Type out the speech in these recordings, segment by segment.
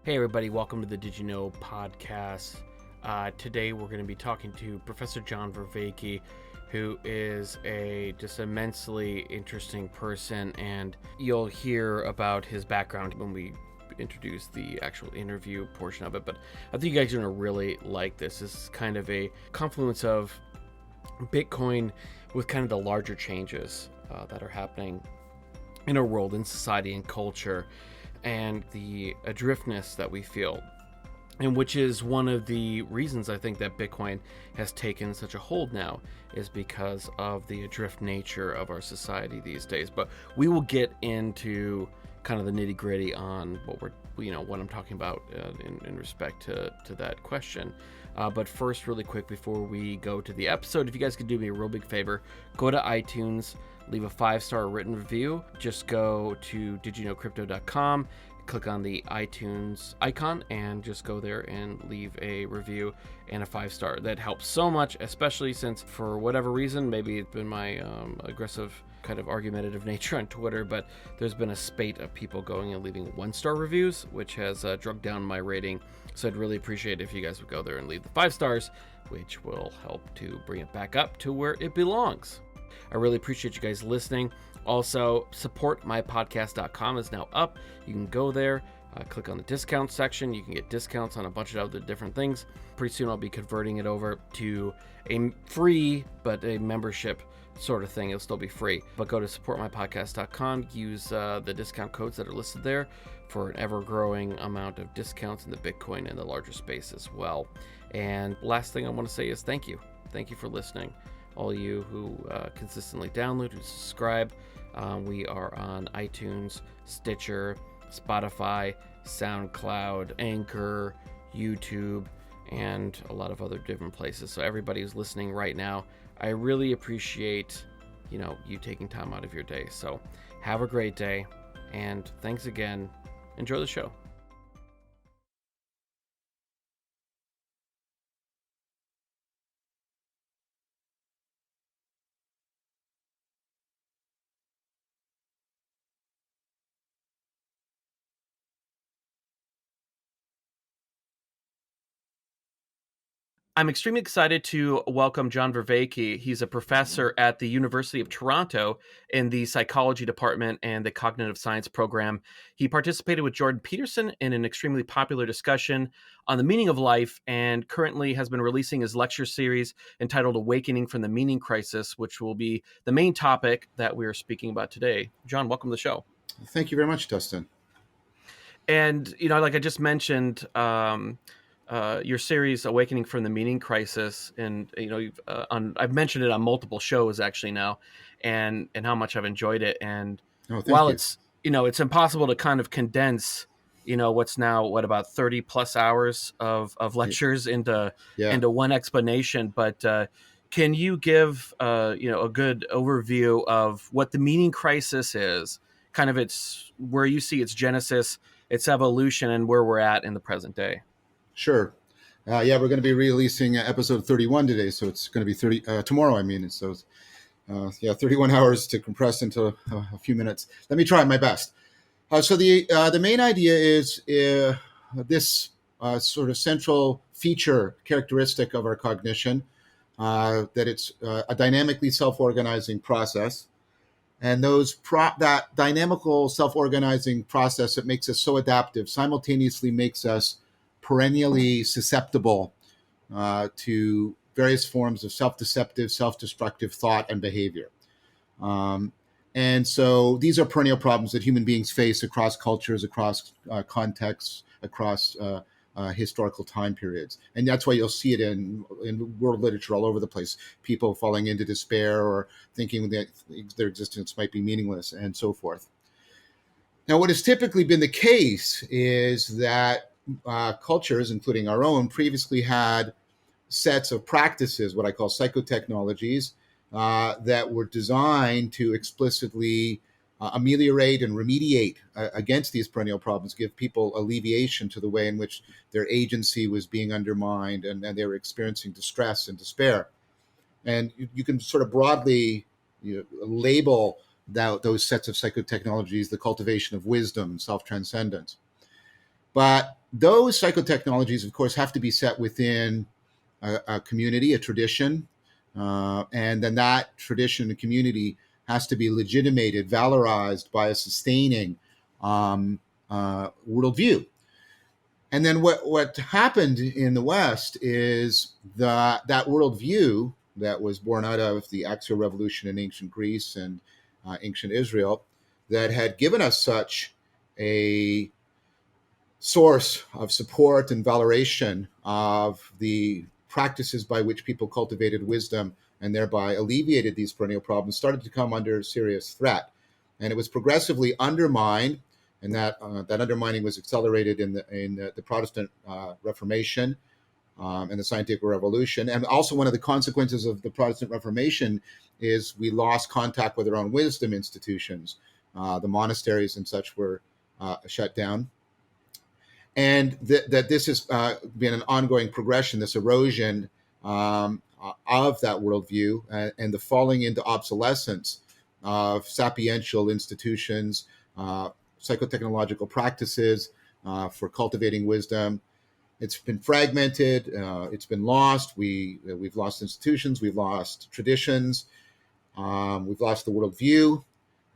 Hey everybody, welcome to the Did You Know podcast. Today we're going to be talking to Professor John Vervaeke, who is a just immensely interesting person, and you'll hear about his background when we introduce the actual interview portion of it. But I think you guys are going to really like this. This is kind of a confluence of Bitcoin with kind of the larger changes that are happening in our world, in society and culture, and the adriftness that we feel, and which is one of the reasons I think that Bitcoin has taken such a hold now, is because of the adrift nature of our society these days. But we will get into kind of the nitty gritty on what I'm talking about in respect to that question. But first, really quick, before we go to the episode, if you guys could do me a real big favor, go to iTunes, leave a 5-star written review. Just go to didyouknowcrypto.com, click on the iTunes icon, and just go there and leave a review and a 5-star. That helps so much, especially since, for whatever reason, maybe it's been my aggressive kind of argumentative nature on Twitter, but there's been a spate of people going and leaving 1-star reviews, which has drug down my rating. So I'd really appreciate it if you guys would go there and leave the 5 stars, which will help to bring it back up to where it belongs. I really appreciate you guys listening. Also, supportmypodcast.com is now up. You can go there, click on the discount section. You can get discounts on a bunch of other different things. Pretty soon I'll be converting it over to a free, but a membership sort of thing. It'll still be free. But go to supportmypodcast.com, use the discount codes that are listed there for an ever-growing amount of discounts in the Bitcoin and the larger space as well. And last thing I want to say is thank you. Thank you for listening. All you who consistently download, who subscribe. We are on iTunes, Stitcher, Spotify, SoundCloud, Anchor, YouTube, and a lot of other different places. So everybody who's listening right now, I really appreciate you taking time out of your day. So have a great day, and thanks again. Enjoy the show. I'm extremely excited to welcome John Vervaeke. He's a professor at the University of Toronto in the psychology department and the cognitive science program. He participated with Jordan Peterson in an extremely popular discussion on the meaning of life, and currently has been releasing his lecture series entitled Awakening from the Meaning Crisis, which will be the main topic that we are speaking about today. John, welcome to the show. Thank you very much, Dustin. And, like I just mentioned, your series Awakening from the Meaning Crisis, and I've mentioned it on multiple shows actually now, and how much I've enjoyed it. And Oh, thank while you. it's impossible to kind of condense what's now about 30 plus hours of lectures into Yeah, one explanation, but can you give a good overview of what the meaning crisis is, kind of its where you see its genesis, its evolution, and where we're at in the present day? sure. Yeah, we're going to be releasing episode 31 today, so it's going to be 30 tomorrow. I mean, so 31 hours to compress into a few minutes. Let me try my best. So the main idea is this sort of central feature characteristic of our cognition, that it's a dynamically self-organizing process. And that dynamical self-organizing process that makes us so adaptive simultaneously makes us perennially susceptible to various forms of self-deceptive, self-destructive thought and behavior. Um, and so these are perennial problems that human beings face across cultures, across contexts, across historical time periods. And that's why you'll see it in world literature all over the place. People falling into despair or thinking that their existence might be meaningless and so forth. Now, what has typically been the case is that cultures, including our own, previously had sets of practices, what I call psychotechnologies, that were designed to explicitly ameliorate and remediate against these perennial problems, give people alleviation to the way in which their agency was being undermined and they were experiencing distress and despair. And you can sort of broadly label those sets of psychotechnologies the cultivation of wisdom and self-transcendence. But those psychotechnologies, of course, have to be set within a community, a tradition, and then that tradition and community has to be legitimated, valorized by a sustaining worldview. And then what happened in the West is that worldview that was born out of the Axial Revolution in ancient Greece and ancient Israel, that had given us such a source of support and valorization of the practices by which people cultivated wisdom and thereby alleviated these perennial problems, started to come under serious threat. And it was progressively undermined, and that undermining was accelerated in the Protestant Reformation and the Scientific Revolution. And also, one of the consequences of the Protestant Reformation is we lost contact with our own wisdom institutions. The monasteries and such were shut down. And that this has been an ongoing progression, this erosion of that worldview and the falling into obsolescence of sapiential institutions, psychotechnological practices for cultivating wisdom. It's been fragmented. It's been lost. We've lost institutions. We've lost traditions. We've lost the worldview.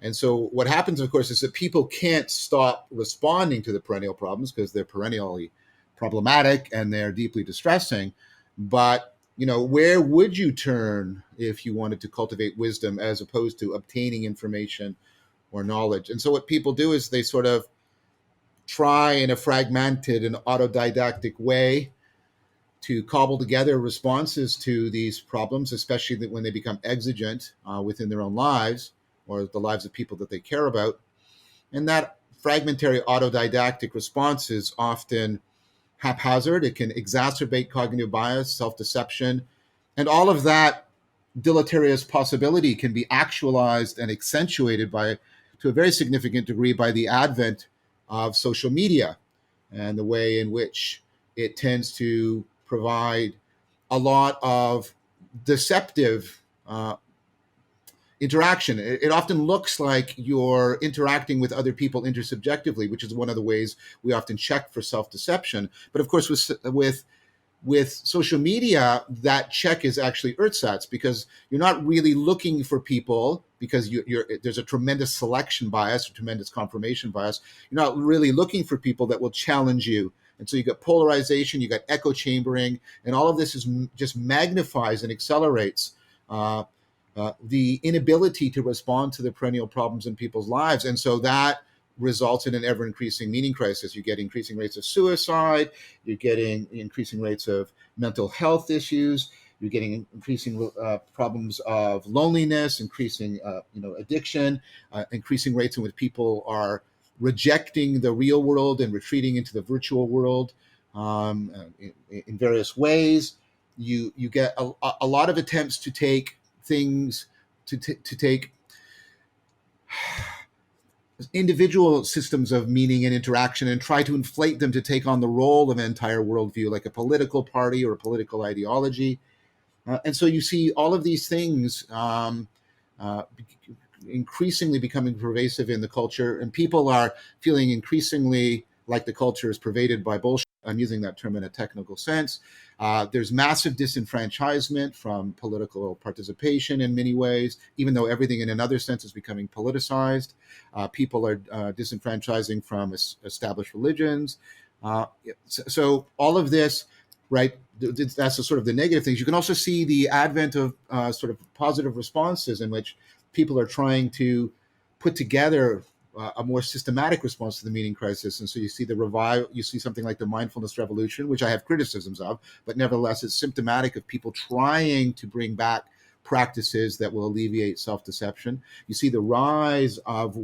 And so what happens, of course, is that people can't stop responding to the perennial problems because they're perennially problematic and they're deeply distressing. But, where would you turn if you wanted to cultivate wisdom as opposed to obtaining information or knowledge? And so what people do is they sort of try in a fragmented and autodidactic way to cobble together responses to these problems, especially when they become exigent within their own lives or the lives of people that they care about. And that fragmentary autodidactic response is often haphazard. It can exacerbate cognitive bias, self-deception, and all of that deleterious possibility can be actualized and accentuated to a very significant degree by the advent of social media and the way in which it tends to provide a lot of deceptive interaction. It often looks like you're interacting with other people intersubjectively, which is one of the ways we often check for self-deception. But of course, with social media, that check is actually ersatz, because you're not really looking for people, because there's a tremendous selection bias, a tremendous confirmation bias. You're not really looking for people that will challenge you. And so you got polarization, you got echo chambering, and all of this just magnifies and accelerates the inability to respond to the perennial problems in people's lives. And so that results in an ever-increasing meaning crisis. You get increasing rates of suicide, you're getting increasing rates of mental health issues, you're getting increasing problems of loneliness, increasing addiction, increasing rates in which people are rejecting the real world and retreating into the virtual world in various ways. You get a lot of attempts to take things, to take individual systems of meaning and interaction and try to inflate them to take on the role of an entire worldview, like a political party or a political ideology. And so you see all of these things increasingly becoming pervasive in the culture, and people are feeling increasingly like the culture is pervaded by bullshit. I'm using that term in a technical sense. There's massive disenfranchisement from political participation in many ways, even though everything in another sense is becoming politicized. People are disenfranchising from established religions. So all of this, right, that's sort of the negative things. You can also see the advent of sort of positive responses in which people are trying to put together a more systematic response to the meaning crisis. And so you see you see something like the mindfulness revolution, which I have criticisms of, but nevertheless, it's symptomatic of people trying to bring back practices that will alleviate self-deception. You see the rise of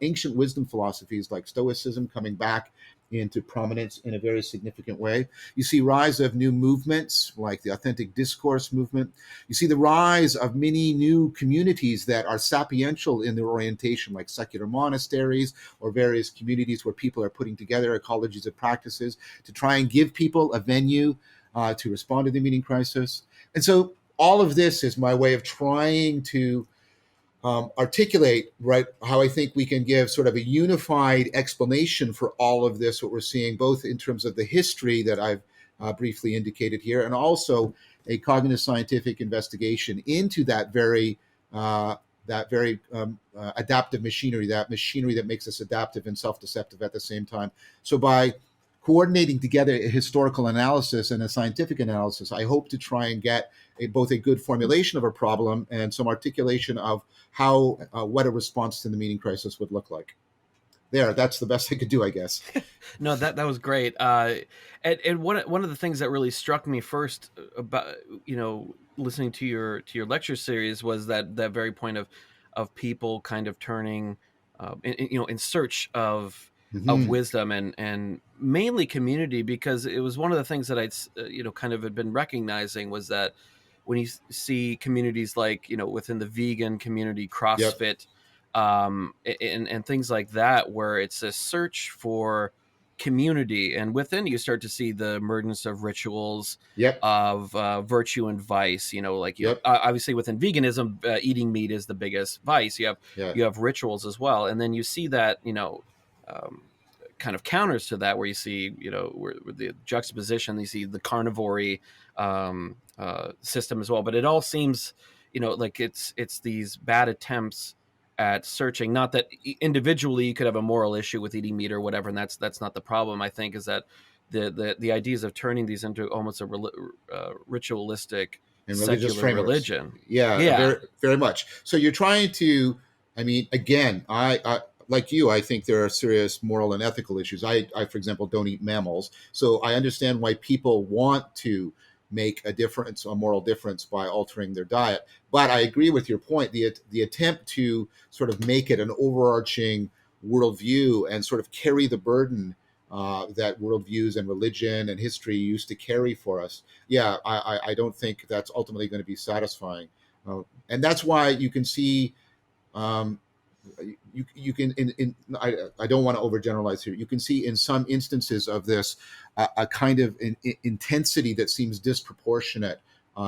ancient wisdom philosophies like Stoicism coming back into prominence in a very significant way. You see rise of new movements like the authentic discourse movement. You see the rise of many new communities that are sapiential in their orientation, like secular monasteries or various communities where people are putting together ecologies of practices to try and give people a venue to respond to the meaning crisis. And so all of this is my way of trying to articulate right how I think we can give sort of a unified explanation for all of this, what we're seeing, both in terms of the history that I've briefly indicated here, and also a cognitive scientific investigation into uh, that very adaptive machinery, that machinery that makes us adaptive and self-deceptive at the same time. So by coordinating together a historical analysis and a scientific analysis, I hope to try and get both a good formulation of a problem and some articulation of how what a response to the meaning crisis would look like. There, that's the best I could do, I guess. No, that was great. And one of the things that really struck me first about listening to your lecture series was that very point of people kind of turning, in search of Mm-hmm. wisdom and mainly community, because it was one of the things that I'd kind of had been recognizing was that when you see communities like within the vegan community, Yep. CrossFit, and things like that, where it's a search for community, and within you start to see the emergence of rituals Yep. of virtue and vice. Like Yep. obviously within veganism, eating meat is the biggest vice. Yeah. You have rituals as well, and then you see that um, kind of counters to that, where you see where the juxtaposition, you see the carnivory system as well. But it all seems like it's these bad attempts at searching. Not that individually you could have a moral issue with eating meat or whatever, and that's not the problem. I think is that the ideas of turning these into almost a ritualistic And religious secular frameworks. religion. Yeah, Yeah, very, very much. So you're trying to, I mean, again, I like you, I think there are serious moral and ethical issues. For example, don't eat mammals. So I understand why people want to make a difference, a moral difference by altering their diet. But I agree with your point. The attempt to sort of make it an overarching worldview and sort of carry the burden that worldviews and religion and history used to carry for us, yeah, I don't think that's ultimately going to be satisfying. And that's why you can see, um, you can, I don't want to overgeneralize here. You can see in some instances of this a kind of intensity that seems disproportionate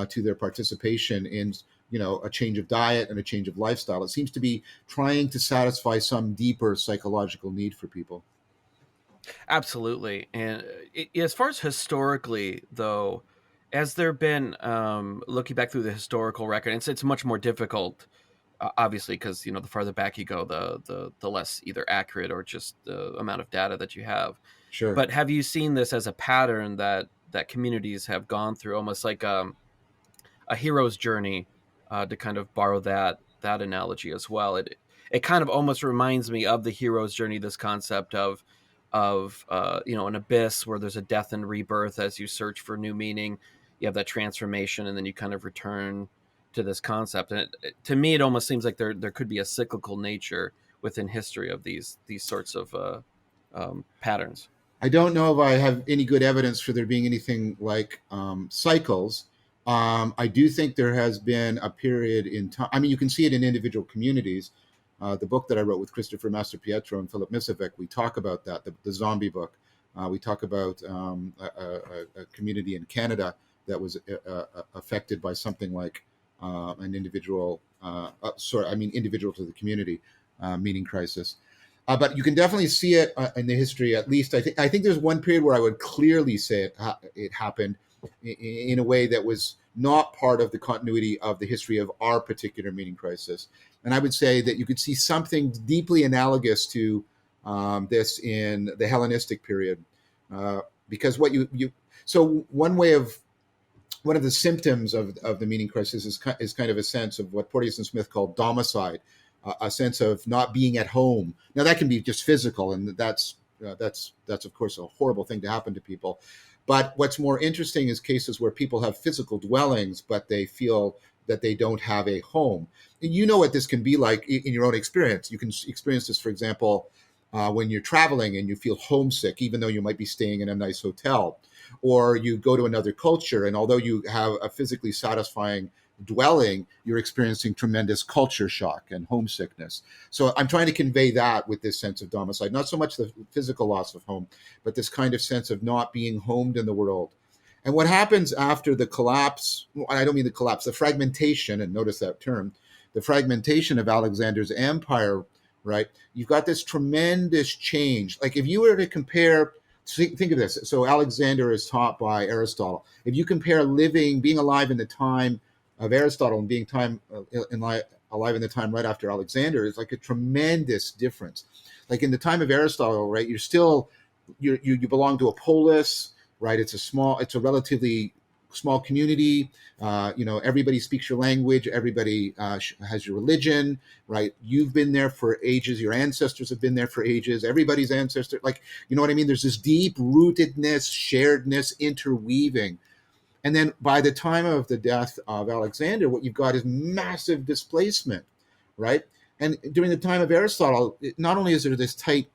to their participation in, a change of diet and a change of lifestyle. It seems to be trying to satisfy some deeper psychological need for people. absolutely. And as far as historically, though, has there been, looking back through the historical record, it's much more difficult, obviously, because the farther back you go, the less either accurate or just the amount of data that you have. Sure. But have you seen this as a pattern that communities have gone through, almost like a hero's journey, to kind of borrow that analogy as well? It kind of almost reminds me of the hero's journey. This concept of an abyss where there's a death and rebirth as you search for new meaning. You have that transformation, and then you kind of return to this concept. And to me, it almost seems like there could be a cyclical nature within history of these sorts of patterns. I don't know if I have any good evidence for there being anything like cycles. I do think there has been a period in time. I mean, you can see it in individual communities. The book that I wrote with Christopher Mastropietro and Philip Misevec, we talk about that, the zombie book. We talk about a community in Canada that was affected by something like an individual, individual to the community meaning crisis. But you can definitely see it in the history. At least I think there's one period where I would clearly say it happened in a way that was not part of the continuity of the history of our particular meaning crisis. And I would say that you could see something deeply analogous to this in the Hellenistic period, because what you so one of the symptoms of the meaning crisis is kind of a sense of what Porteous and Smith called domicide, a sense of not being at home. Now that can be just physical, and that's of course a horrible thing to happen to people. But what's more interesting is cases where people have physical dwellings, but they feel that they don't have a home. And you know what this can be like in your own experience. You can experience this, for example, when you're traveling and you feel homesick, even though you might be staying in a nice hotel, or you go to another culture, and although you have a physically satisfying dwelling, you're experiencing tremendous culture shock and homesickness. So I'm trying to convey that with this sense of domicile, not so much the physical loss of home, but this kind of sense of not being homed in the world. And what happens after the collapse, I don't mean the collapse, the fragmentation, and notice that term, the fragmentation of Alexander's empire, right? You've got this tremendous change. Like if you were to compare, think of this. So Alexander is taught by Aristotle. If you compare being alive in the time of Aristotle and being alive in the time right after Alexander, is like a tremendous difference. Like in the time of Aristotle, right? You belong to a polis, right? It's a relatively small community. Everybody speaks your language. Everybody has your religion, right? You've been there for ages. Your ancestors have been there for ages. Everybody's ancestor, like, you know what I mean? There's this deep rootedness, sharedness, interweaving. And then by the time of the death of Alexander, what you've got is massive displacement, right? And during the time of Aristotle, not only is there this tight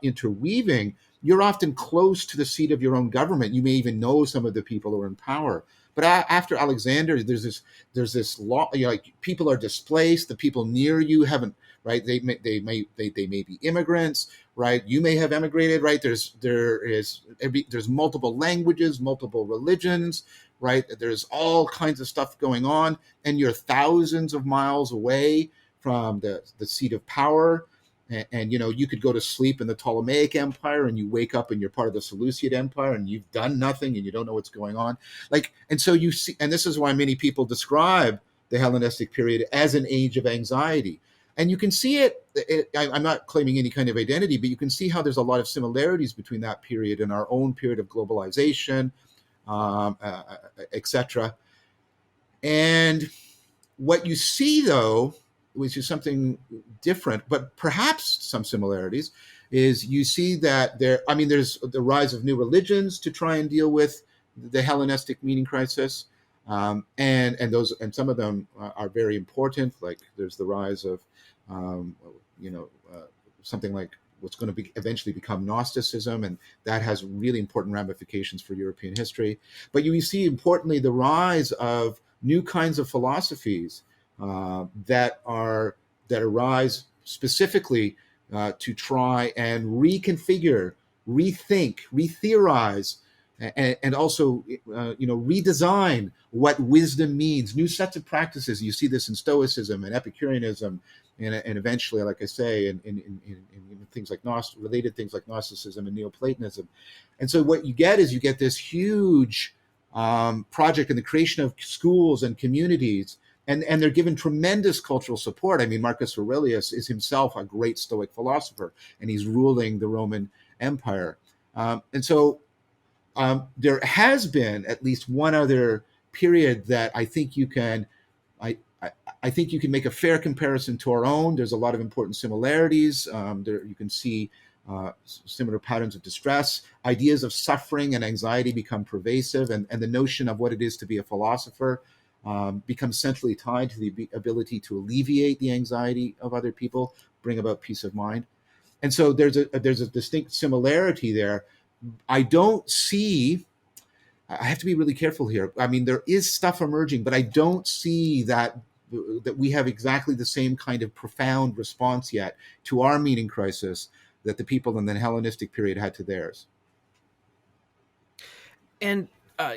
interweaving, you're often close to the seat of your own government. You may even know some of the people who are in power. But after Alexander, there's this law. Like people are displaced. The people near you haven't, right? They may be immigrants, right? You may have emigrated, right? There's multiple languages, multiple religions, right? There's all kinds of stuff going on, and you're thousands of miles away from the seat of power. And you could go to sleep in the Ptolemaic Empire and you wake up and you're part of the Seleucid Empire and you've done nothing and you don't know what's going on. And so you see, and this is why many people describe the Hellenistic period as an age of anxiety. And you can see I'm not claiming any kind of identity, but you can see how there's a lot of similarities between that period and our own period of globalization, etc. And what you see, though, which is something different, but perhaps some similarities, is you see that there's the rise of new religions to try and deal with the Hellenistic meaning crisis, and some of them are very important. Like there's the rise of something like what's going to eventually become Gnosticism, and that has really important ramifications for European history. But you see, importantly, the rise of new kinds of philosophies that arise specifically to try and reconfigure, rethink, retheorize, and also redesign what wisdom means. New sets of practices. You see this in Stoicism and Epicureanism, and eventually, like I say, in things like related things like Gnosticism and Neoplatonism. And so what you get this huge project in the creation of schools and communities. And they're given tremendous cultural support. I mean, Marcus Aurelius is himself a great Stoic philosopher, and he's ruling the Roman Empire. And so there has been at least one other period that I think you can make a fair comparison to our own. There's a lot of important similarities. There you can see similar patterns of distress. Ideas of suffering and anxiety become pervasive, and the notion of what it is to be a philosopher becomes centrally tied to the ability to alleviate the anxiety of other people, bring about peace of mind. And so there's a distinct similarity there. I have to be really careful here. I mean, there is stuff emerging, but I don't see that we have exactly the same kind of profound response yet to our meaning crisis that the people in the Hellenistic period had to theirs. And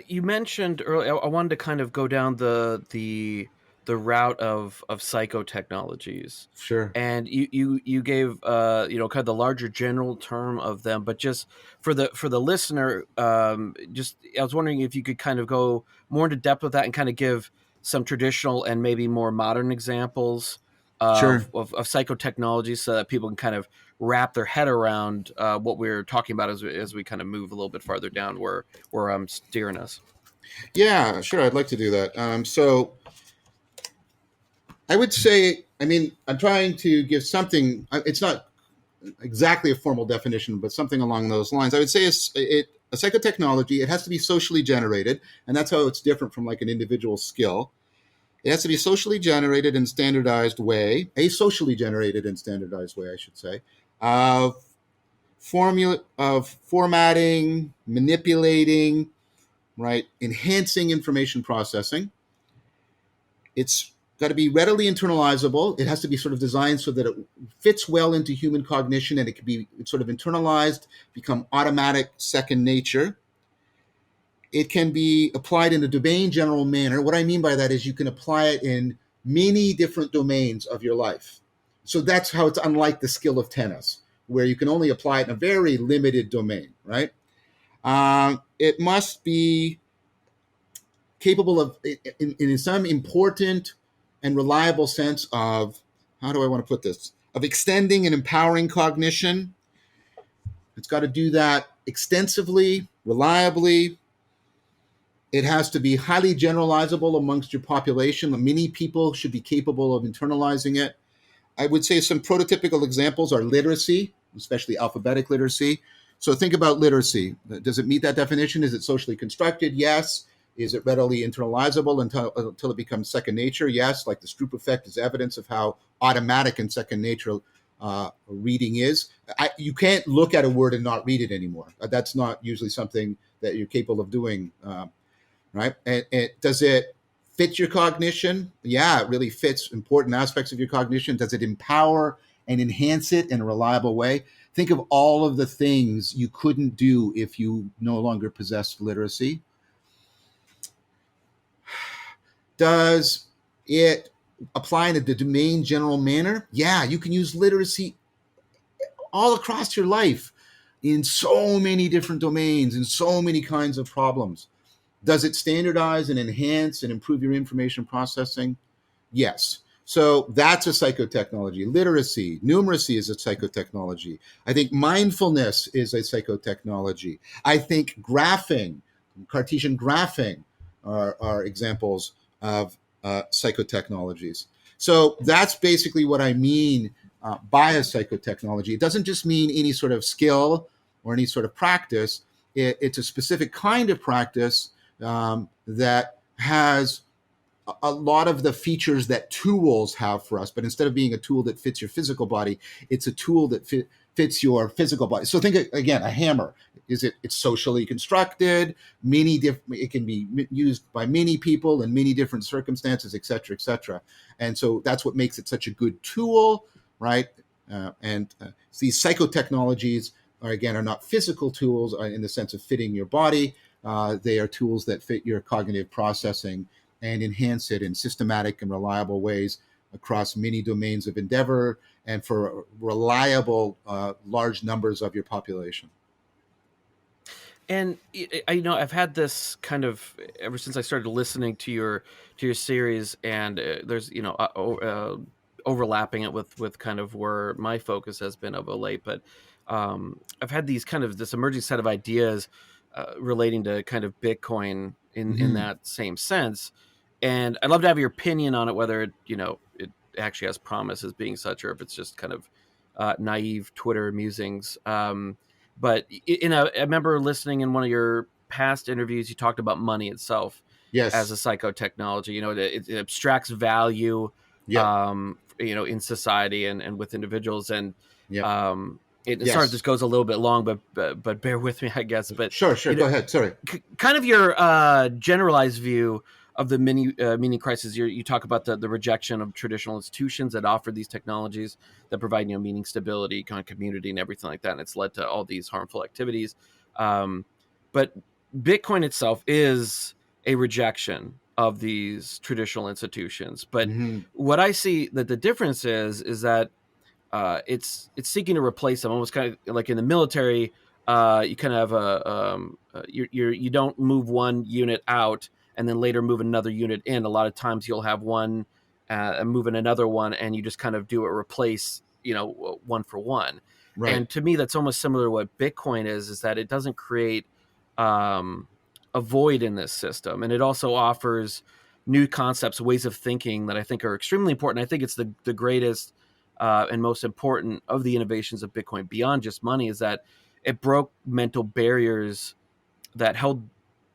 you mentioned earlier, I wanted to kind of go down the route of psychotechnologies. Sure. And you gave kind of the larger general term of them, but just for the listener, I was wondering if you could kind of go more into depth with that and kind of give some traditional and maybe more modern examples of psychotechnology, so that people can kind of wrap their head around what we're talking about as we kind of move a little bit farther down where I'm steering us. Yeah, sure. I'd like to do that. So I would say, I'm trying to give something. It's not exactly a formal definition, but something along those lines. I would say a psychotechnology. It has to be socially generated, and that's how it's different from like an individual skill. It has to be socially generated and standardized way, a socially generated and standardized way, I should say, of formatting, manipulating, right, enhancing information processing. It's got to be readily internalizable. It has to be sort of designed so that it fits well into human cognition, and it can be sort of internalized, become automatic second nature. It can be applied in a domain general manner. What I mean by that is you can apply it in many different domains of your life. So that's how it's unlike the skill of tennis, where you can only apply it in a very limited domain, right? It must be capable of, in some important and reliable sense of, how do I want to put this, of extending and empowering cognition. It's got to do that extensively, reliably. It has to be highly generalizable amongst your population. Many people should be capable of internalizing it. I would say some prototypical examples are literacy, especially alphabetic literacy. So think about literacy. Does it meet that definition? Is it socially constructed? Yes. Is it readily internalizable until it becomes second nature? Yes. Like the Stroop effect is evidence of how automatic and second nature reading is. You can't look at a word and not read it anymore. That's not usually something that you're capable of doing, right? And does it fit your cognition? Yeah, it really fits important aspects of your cognition. Does it empower and enhance it in a reliable way? Think of all of the things you couldn't do if you no longer possessed literacy. Does it apply in the domain general manner? Yeah, you can use literacy all across your life in so many different domains, in so many kinds of problems. Does it standardize and enhance and improve your information processing? Yes. So that's a psychotechnology. Literacy, numeracy is a psychotechnology. I think mindfulness is a psychotechnology. I think graphing, Cartesian graphing are examples of psychotechnologies. So that's basically what I mean by a psychotechnology. It doesn't just mean any sort of skill or any sort of practice. It's a specific kind of practice that has a lot of the features that tools have for us, but instead of being a tool that fits your physical body, it's a tool that fits your physical body. So think again, a hammer. It's socially constructed, it can be used by many people in many different circumstances, et cetera, et cetera. And so that's what makes it such a good tool, right? These psychotechnologies are not physical tools in the sense of fitting your body. They are tools that fit your cognitive processing and enhance it in systematic and reliable ways across many domains of endeavor and for reliable large numbers of your population. And I've had this kind of ever since I started listening to your series, and there's overlapping it with kind of where my focus has been of late. But I've had this emerging set of ideas relating to kind of Bitcoin in that same sense, and I'd love to have your opinion on it, whether it actually has promise as being such, or if it's just kind of naive Twitter musings. But I remember listening in one of your past interviews, you talked about money itself as a Yes. psychotechnology. It abstracts value, Yep. in society and with individuals. And Yep. sorry if Yes. this goes a little bit long, but bear with me, I guess. But Sure. Go ahead. Sorry. kind of your generalized view of the meaning crisis. You talk about the rejection of traditional institutions that offer these technologies that provide meaning, stability, kind of community, and everything like that, and it's led to all these harmful activities. But Bitcoin itself is a rejection of these traditional institutions. But what I see that the difference is that it's seeking to replace them, almost kind of like in the military. You kind of have you don't move one unit out and then later move another unit in. A lot of times you'll have one and move in another one, and you just kind of do it replace one for one. Right. And to me, that's almost similar to what Bitcoin is that it doesn't create a void in this system, and it also offers new concepts, ways of thinking that I think are extremely important. I think it's the greatest and most important of the innovations of Bitcoin beyond just money is that it broke mental barriers that held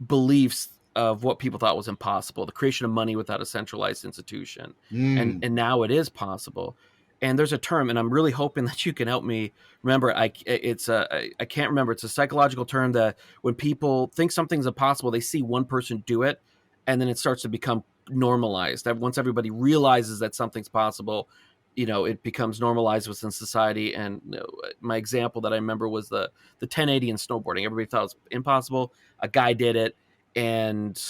beliefs of what people thought was impossible, the creation of money without a centralized institution. And now it is possible. And there's a term, and I'm really hoping that you can help me remember. I can't remember. It's a psychological term that when people think something's impossible, they see one person do it, and then it starts to become normalized. That once everybody realizes that something's possible, it becomes normalized within society. And my example that I remember was the 1080 in snowboarding. Everybody thought it was impossible. A guy did it, and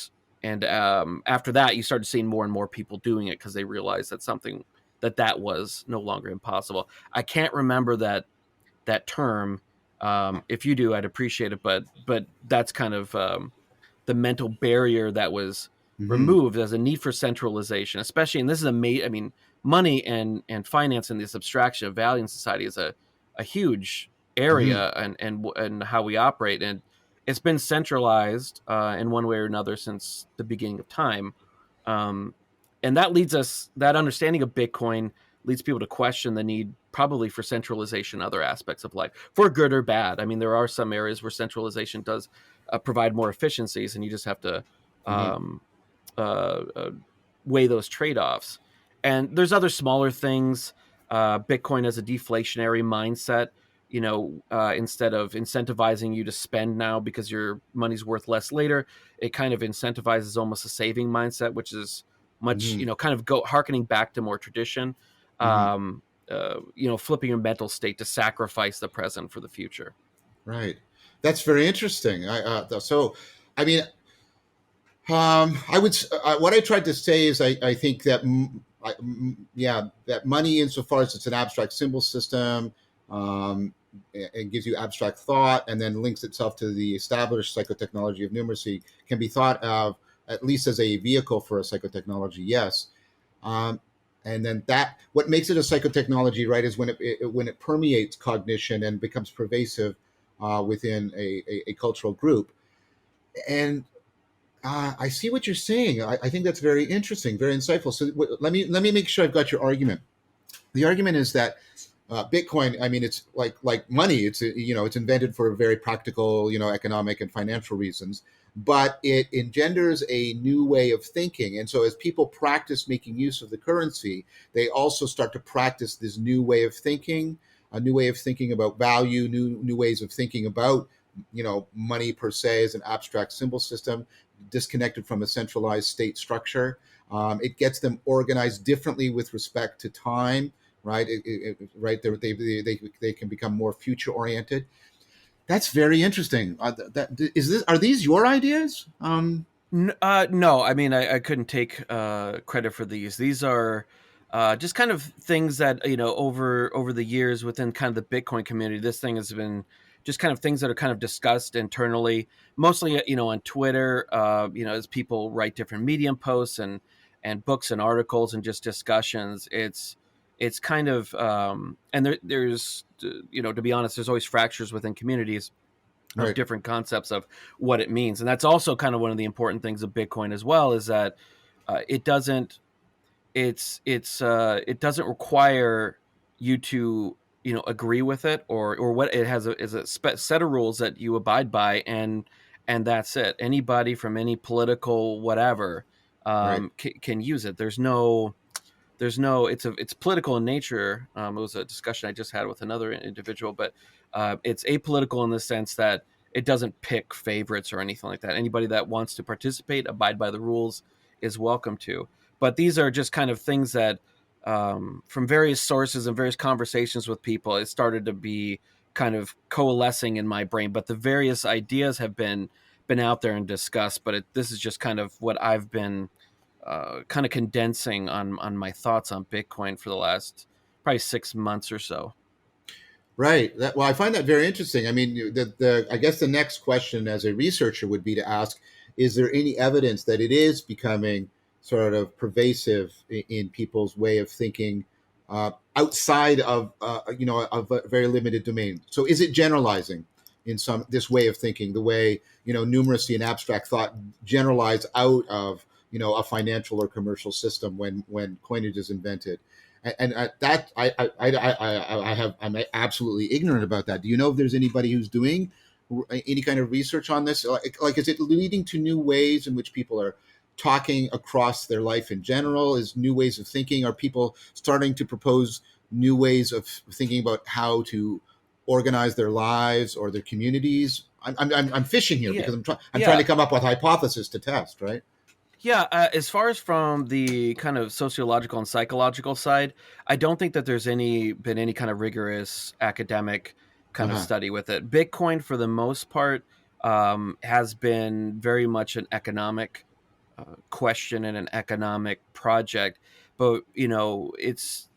And after that, you started seeing more and more people doing it because they realized that that was no longer impossible. I can't remember that term. If you do, I'd appreciate it. But that's kind of the mental barrier that was Hmm. removed as a need for centralization, especially. And this is I mean, money and finance and this abstraction of value in society is a huge Hmm. area and how we operate, and it's been centralized in one way or another since the beginning of time. um, and that understanding of Bitcoin leads people to question the need probably for centralization in other aspects of life, for good or bad. I mean, there are some areas where centralization does provide more efficiencies, and you just have to Hmm. um, uh, uh, weigh those trade-offs. And there's other smaller things. Bitcoin has a deflationary mindset. Instead of incentivizing you to spend now because your money's worth less later, it kind of incentivizes almost a saving mindset, which is much, Hmm. kind of go harkening back to more tradition. Hmm. Um, Flipping your mental state to sacrifice the present for the future. Right. That's very interesting. I mean, what I tried to say is I think that yeah, that money, insofar as it's an abstract symbol system, it gives you abstract thought and then links itself to the established psychotechnology of numeracy, can be thought of at least as a vehicle for a psychotechnology. Yes. um, and then that what makes it a psychotechnology, right, is when it permeates cognition and becomes pervasive within a cultural group. And I see what you're saying. I think that's very interesting, very insightful. So let me make sure I've got your argument. The argument is that Bitcoin, I mean, it's like money. It's invented for very practical, economic and financial reasons, but it engenders a new way of thinking. And so, as people practice making use of the currency, they also start to practice this new way of thinking, a new way of thinking about value, new ways of thinking about money per se as an abstract symbol system, disconnected from a centralized state structure. It gets them organized differently with respect to time, right? Right, they can become more future oriented. That's very interesting. Are these your ideas? No, I mean, I couldn't take credit for these. These are just kind of things that over the years within kind of the Bitcoin community. This thing has been just kind of things that are kind of discussed internally, mostly on Twitter. As people write different Medium posts and books and articles and just discussions. It's kind of and there's to be honest, there's always fractures within communities of Right. different concepts of what it means. And that's also kind of one of the important things of Bitcoin as well, is that it doesn't it doesn't require you to agree with it, or what it has is a set of rules that you abide by, and that's it. Anybody from any political whatever Right. can use it. There's no it's political in nature. It was a discussion I just had with another individual, but it's apolitical in the sense that it doesn't pick favorites or anything like that. Anybody that wants to participate, abide by the rules, is welcome to. But these are just kind of things that from various sources and various conversations with people, it started to be kind of coalescing in my brain. But the various ideas have been out there and discussed, but this is just kind of what I've been kind of condensing on my thoughts on Bitcoin for the last probably 6 months or so. Right. Well, I find that very interesting. I mean, I guess the next question as a researcher would be to ask: is there any evidence that it is becoming sort of pervasive in people's way of thinking outside of of a very limited domain? So, is it generalizing in some this way of thinking, the way numeracy and abstract thought generalize out of a financial or commercial system when coinage is invented? And that I'm absolutely ignorant about that. Do you know if there's anybody who's doing any kind of research on this? Like, is it leading to new ways in which people are talking across their life in general? Is new ways of thinking? Are people starting to propose new ways of thinking about how to organize their lives or their communities? I'm fishing here Yeah, because I'm trying yeah, to come up with hypothesis to test, right? yeah. As far as from the kind of sociological and psychological side, I don't think that there's been any kind of rigorous academic Uh kind of huh. study with it. Bitcoin, for the most part, has been very much an economic question and an economic project. But it's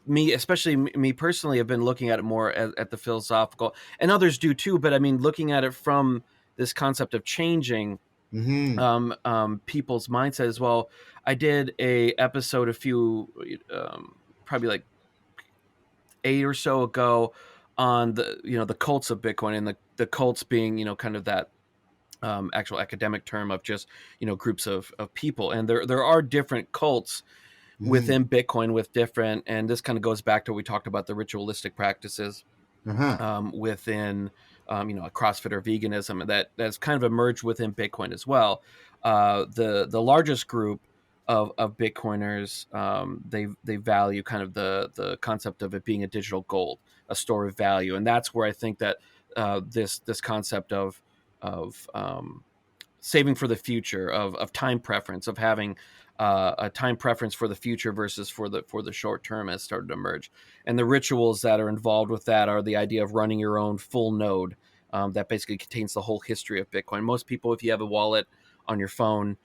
me, especially me personally, have been looking at it more at the philosophical, and others do too. But I mean, looking at it from this concept of changing Hmm. people's mindset as well. I did a episode a few, probably like 8 or so ago, on the cults of Bitcoin, and the cults being kind of that actual academic term of just groups of people, and there are different cults Hmm. within Bitcoin with different, and this kind of goes back to what we talked about, the ritualistic practices Uh-huh. within a CrossFit or veganism that's kind of emerged within Bitcoin as well. The largest group of Bitcoiners, they value kind of the concept of it being a digital gold, a store of value, and that's where I think that this concept of saving for the future, of time preference, of having a time preference for the future versus for the short term, has started to emerge. And the rituals that are involved with that are the idea of running your own full node, that basically contains the whole history of Bitcoin. Most people, if you have a wallet on your phone,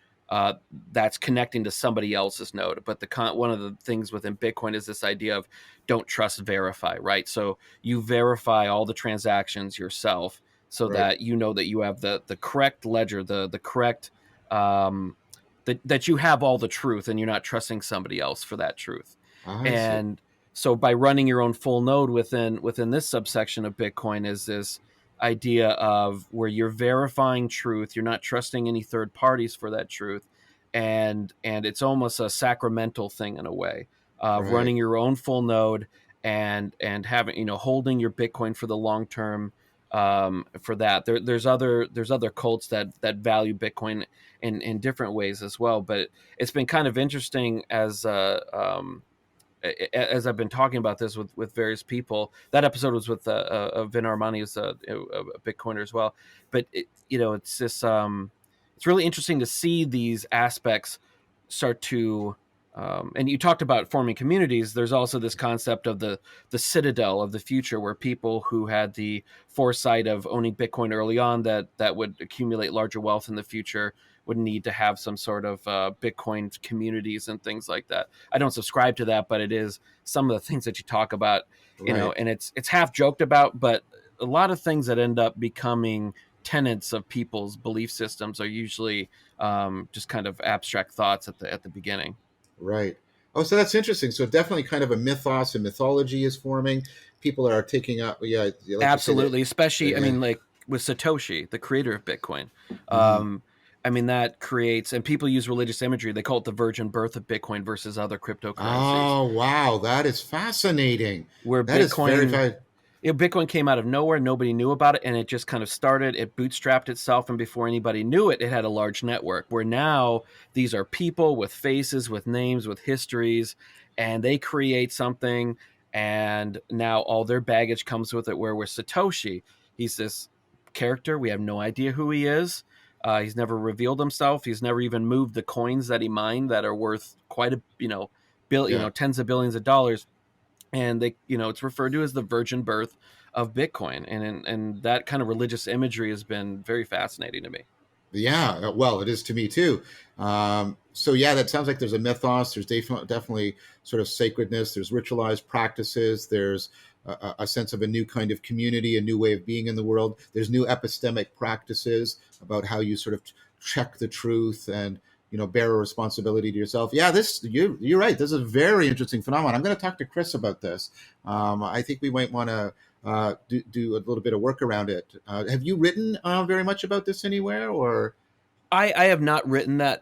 that's connecting to somebody else's node. But one of the things within Bitcoin is this idea of don't trust, verify, right? So you verify all the transactions yourself, so Right. that that you have the correct ledger, the correct, um, that you have all the truth, and you're not trusting somebody else for that truth. I see. And so by running your own full node within this subsection of Bitcoin, is this idea of where you're verifying truth, you're not trusting any third parties for that truth, and it's almost a sacramental thing in a way of Right. running your own full node, and having holding your Bitcoin for the long term. For that, there's other cults that value Bitcoin in different ways as well. But it's been kind of interesting as I've been talking about this with various people. That episode was with Vin Armani, who's a Bitcoiner as well. But it's just it's really interesting to see these aspects start to. And you talked about forming communities. There's also this concept of the citadel of the future, where people who had the foresight of owning Bitcoin early on, that would accumulate larger wealth in the future, would need to have some sort of Bitcoin communities and things like that. I don't subscribe to that, but it is some of the things that you talk about, Right. and it's half joked about, but a lot of things that end up becoming tenets of people's belief systems are usually just kind of abstract thoughts at the beginning. Right. Oh, so that's interesting. So definitely kind of a mythos and mythology is forming. People are taking up, yeah, like you say that. Absolutely, especially, I Yeah. mean, like with Satoshi, the creator of Bitcoin. Mhm. Um, I mean, that creates, and people use religious imagery. They call it the virgin birth of Bitcoin versus other cryptocurrencies, Oh, wow. That is fascinating. where That is very, Bitcoin very, Bitcoin came out of nowhere. Nobody knew about it, and it just kind of started. It bootstrapped itself, and before anybody knew it, it had a large network. Where now these are people with faces, with names, with histories, and they create something, and now all their baggage comes with it. Where we're Satoshi, he's this character. We have no idea who he is. He's never revealed himself. He's never even moved the coins that he mined that are worth quite a yeah. tens of billions of dollars, and it's referred to as the virgin birth of Bitcoin, and that kind of religious imagery has been very fascinating to me. Yeah, well, it is to me too. So yeah, that sounds like there's a mythos. There's definitely sort of sacredness. There's ritualized practices. There's a sense of a new kind of community, a new way of being in the world. There's new epistemic practices about how you sort of check the truth and bear a responsibility to yourself. Yeah, this you're right. This is a very interesting phenomenon. I'm going to talk to Chris about this. I think we might want to do a little bit of work around it. Have you written very much about this anywhere, or? I have not written that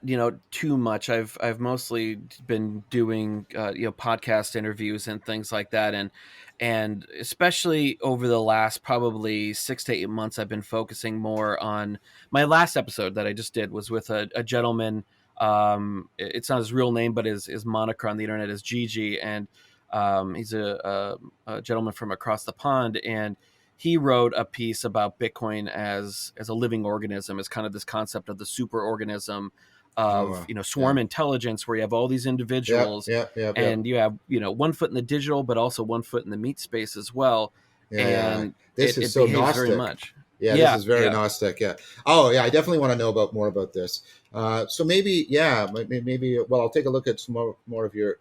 too much. I've mostly been doing podcast interviews and things like that, and especially over the last probably 6 to 8 months, I've been focusing more on my last episode that I just did was with a gentleman. It's not his real name, but his moniker on the internet is Gigi, and he's a gentleman from across the pond, and he wrote a piece about Bitcoin as a living organism, as kind of this concept of the super organism Oh, of yeah, swarm intelligence, where you have all these yeah, individuals, yeah, yeah, yeah, and you have 1 foot in the digital, but also 1 foot in the meat space as well, yeah, yeah. and This is it so behaves very gnostic. much. Yeah, this Yeah, is very yeah. Gnostic. Yeah. Oh, yeah. I definitely want to know about more about this. So maybe, yeah, maybe. Well, I'll take a look at some more of your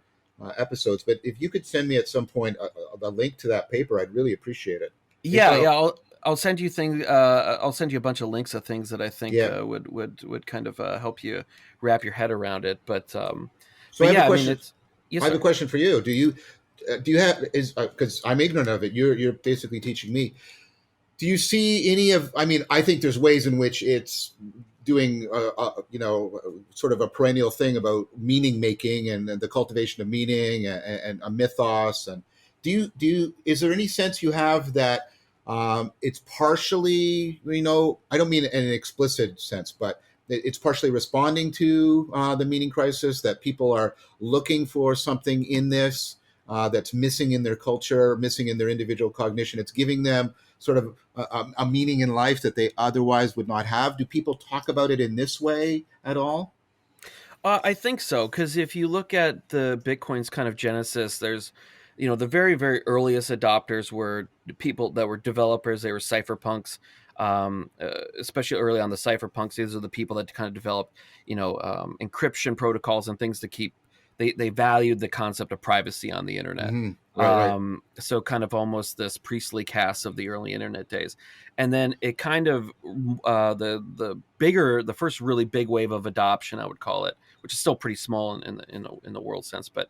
episodes. But if you could send me at some point a link to that paper, I'd really appreciate it. If Yeah, yeah. I'll send you things. I'll send you a bunch of links of things that I think yeah. would kind of help you wrap your head around it. So But I have a yeah, I mean, question. it's yes, I have a sir. question for you. Do you have is because I'm ignorant of it. You're basically teaching me. Do you see any of? I mean, I think there's ways in which it's doing, sort of a perennial thing about meaning making and the cultivation of meaning and a mythos. And is there any sense you have that it's partially, I don't mean it in an explicit sense, but it's partially responding to the meaning crisis, that people are looking for something in this that's missing in their culture, missing in their individual cognition. It's giving them sort of a meaning in life that they otherwise would not have. Do people talk about it in this way at all? I think so, because if you look at the Bitcoin's kind of genesis, there's, the very, very earliest adopters were people that were developers. They were cypherpunks, especially early on the cypherpunks. These are the people that kind of developed, encryption protocols and things to keep. They valued the concept of privacy on the internet. Mm-hmm. Right, right. So kind of almost this priestly caste of the early internet days, and then it kind of the first really big wave of adoption, I would call it, which is still pretty small in the world sense, but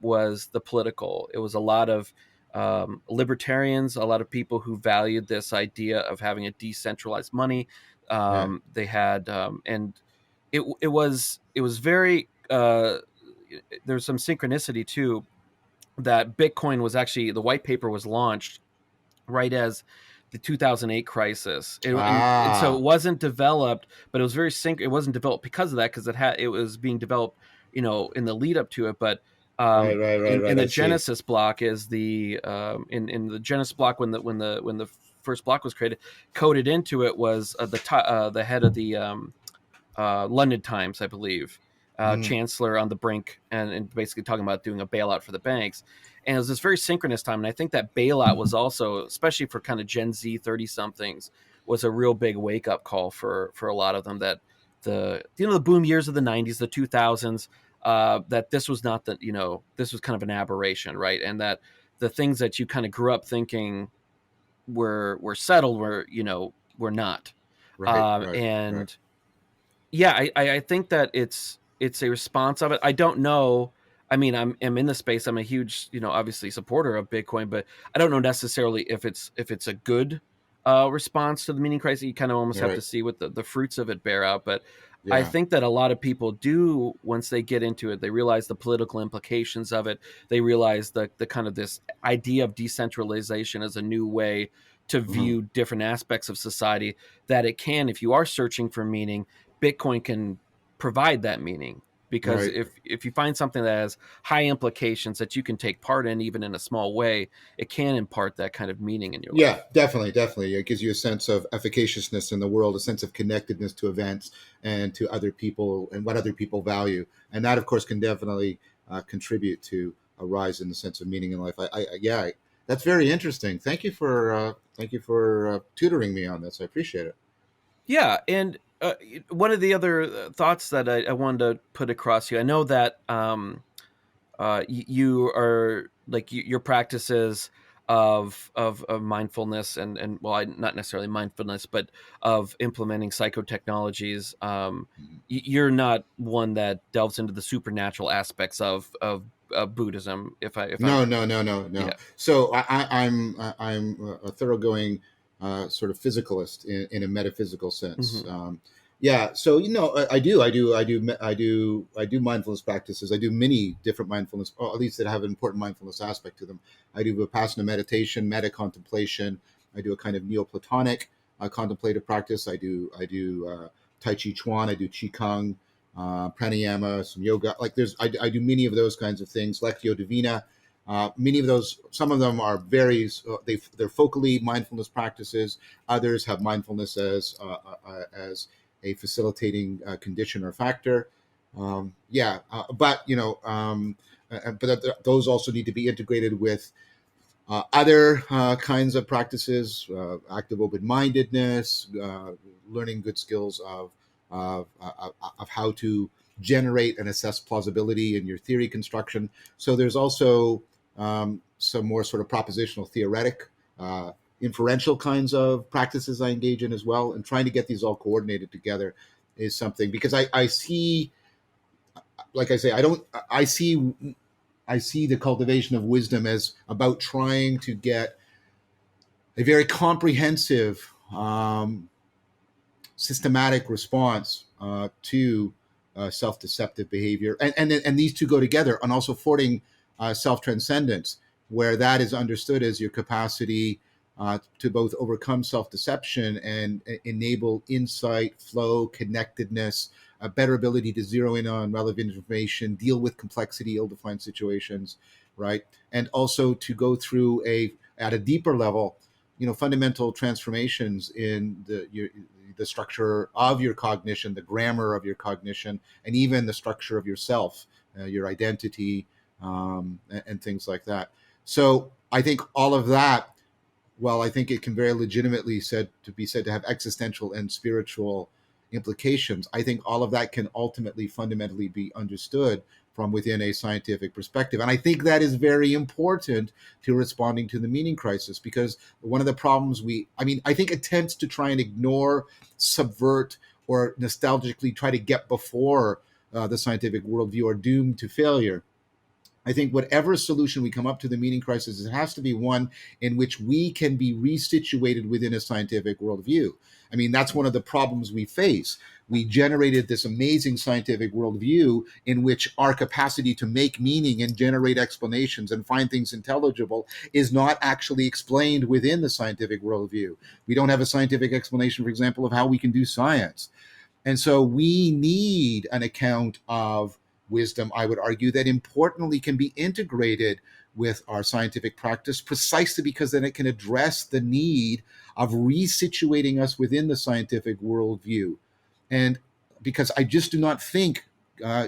was the political. It was a lot of libertarians, a lot of people who valued this idea of having a decentralized money. Yeah. They had and it was very there's some synchronicity too, that Bitcoin was actually, the white paper was launched right as the 2008 crisis. And so it Ah, wasn't developed, but it was it wasn't developed because of that, because it was being developed, in the lead up to it. But right, right, right, in right. the I see. Genesis block is in the Genesis block, when the first block was created, coded into it was the head of the London Times, I believe, Mm, chancellor on the brink, and basically talking about doing a bailout for the banks. And it was this very synchronous time. And I think that bailout was also, especially for kind of Gen Z 30 somethings, was a real big wake up call for a lot of them, that the boom years of the 90s, the 2000s, that this was not this was kind of an aberration, right? And that the things that you kind of grew up thinking were settled were not. right, right, right. And yeah, I think that it's a response of it. I don't know. I mean, I'm in the space. I'm a huge, obviously supporter of Bitcoin, but I don't know necessarily if it's a good response to the meaning crisis. You kind of almost Yeah, have to right. see what the fruits of it bear out. But I Yeah. think that a lot of people do, once they get into it, they realize the political implications of it. They realize the kind of this idea of decentralization as a new way to Hmm. view different aspects of society, that it can, if you are searching for meaning, Bitcoin can provide that meaning. Because Right. if you find something that has high implications that you can take part in, even in a small way, it can impart that kind of meaning in your Yeah, life. definitely, definitely. It gives you a sense of efficaciousness in the world, a sense of connectedness to events and to other people and what other people value, and that, of course, can definitely contribute to a rise in the sense of meaning in life. Yeah, that's very interesting. Thank you for tutoring me on this. I appreciate it. Yeah, and one of the other thoughts that I wanted to put across you, I know that you are like your practices of mindfulness, and well, not necessarily mindfulness, but of implementing psychotechnologies. You're not one that delves into the supernatural aspects of Buddhism. If No, I'm no, no, no, no. Yeah. So I'm a thoroughgoing sort of physicalist in a metaphysical sense. Hmm. Yeah. So I do mindfulness practices. I do many different mindfulness, or at least that have an important mindfulness aspect to them. I do vipassana meditation, meta contemplation. I do a kind of Neoplatonic contemplative practice. I do Tai Chi Chuan. I do Qigong, pranayama, some yoga. Like I do many of those kinds of things. Lectio Divina. Many of those, some of them are they're focally mindfulness practices. Others have mindfulness as a facilitating condition or factor. Yeah, but those also need to be integrated with Other kinds of practices, active open-mindedness, learning good skills of how to generate and assess plausibility in your theory construction. So there's also some more sort of propositional theoretic, inferential kinds of practices I engage in as well. And trying to get these all coordinated together is something, because I see, like I say, I see the cultivation of wisdom as about trying to get a very comprehensive, systematic response to self-deceptive behavior, and these two go together, and also affording self-transcendence, where that is understood as your capacity to both overcome self-deception and enable insight, flow, connectedness, a better ability to zero in on relevant information, deal with complexity, ill-defined situations, right? And also to go through at a deeper level, fundamental transformations in the structure of your cognition, the grammar of your cognition, and even the structure of yourself, your identity, and things like that. So I think all of that, well, I think it can very legitimately be said to have existential and spiritual implications. I think all of that can ultimately fundamentally be understood from within a scientific perspective. And I think that is very important to responding to the meaning crisis, because one of the problems I think attempts to try and ignore, subvert, or nostalgically try to get before the scientific worldview are doomed to failure. I think whatever solution we come up to the meaning crisis, it has to be one in which we can be resituated within a scientific worldview. I mean, that's one of the problems we face. We generated this amazing scientific worldview in which our capacity to make meaning and generate explanations and find things intelligible is not actually explained within the scientific worldview. We don't have a scientific explanation, for example, of how we can do science. And so we need an account of wisdom, I would argue, that importantly can be integrated with our scientific practice, precisely because then it can address the need of resituating us within the scientific worldview. And because I just do not think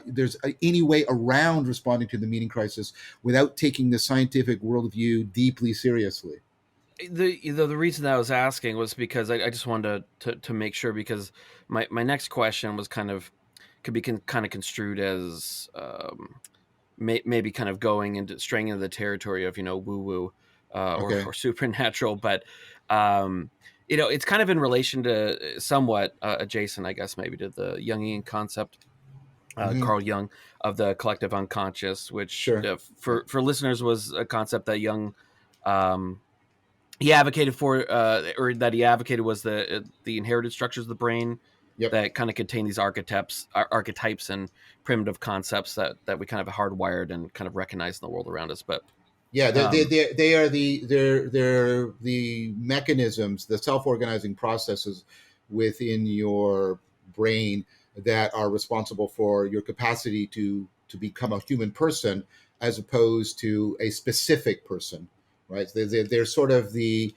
there's any way around responding to the meaning crisis without taking the scientific worldview deeply seriously. The reason that I was asking was because I just wanted to make sure, because my next question was could be kind of construed as maybe kind of going into straying into the territory of woo woo Okay. or supernatural, but it's kind of in relation to somewhat adjacent, I guess, maybe to the Jungian concept, Mm-hmm. Carl Jung, of the collective unconscious, which Sure. Yeah. for listeners was a concept that Jung um, he advocated for, or that he advocated, was the inherited structures of the brain Yep. that kind of contain these archetypes and primitive concepts that we kind of hardwired and kind of recognize in the world around us. But Yeah, um, they are they're the mechanisms, the self-organizing processes within your brain that are responsible for your capacity to become a human person, as opposed to a specific person, right? They're sort of the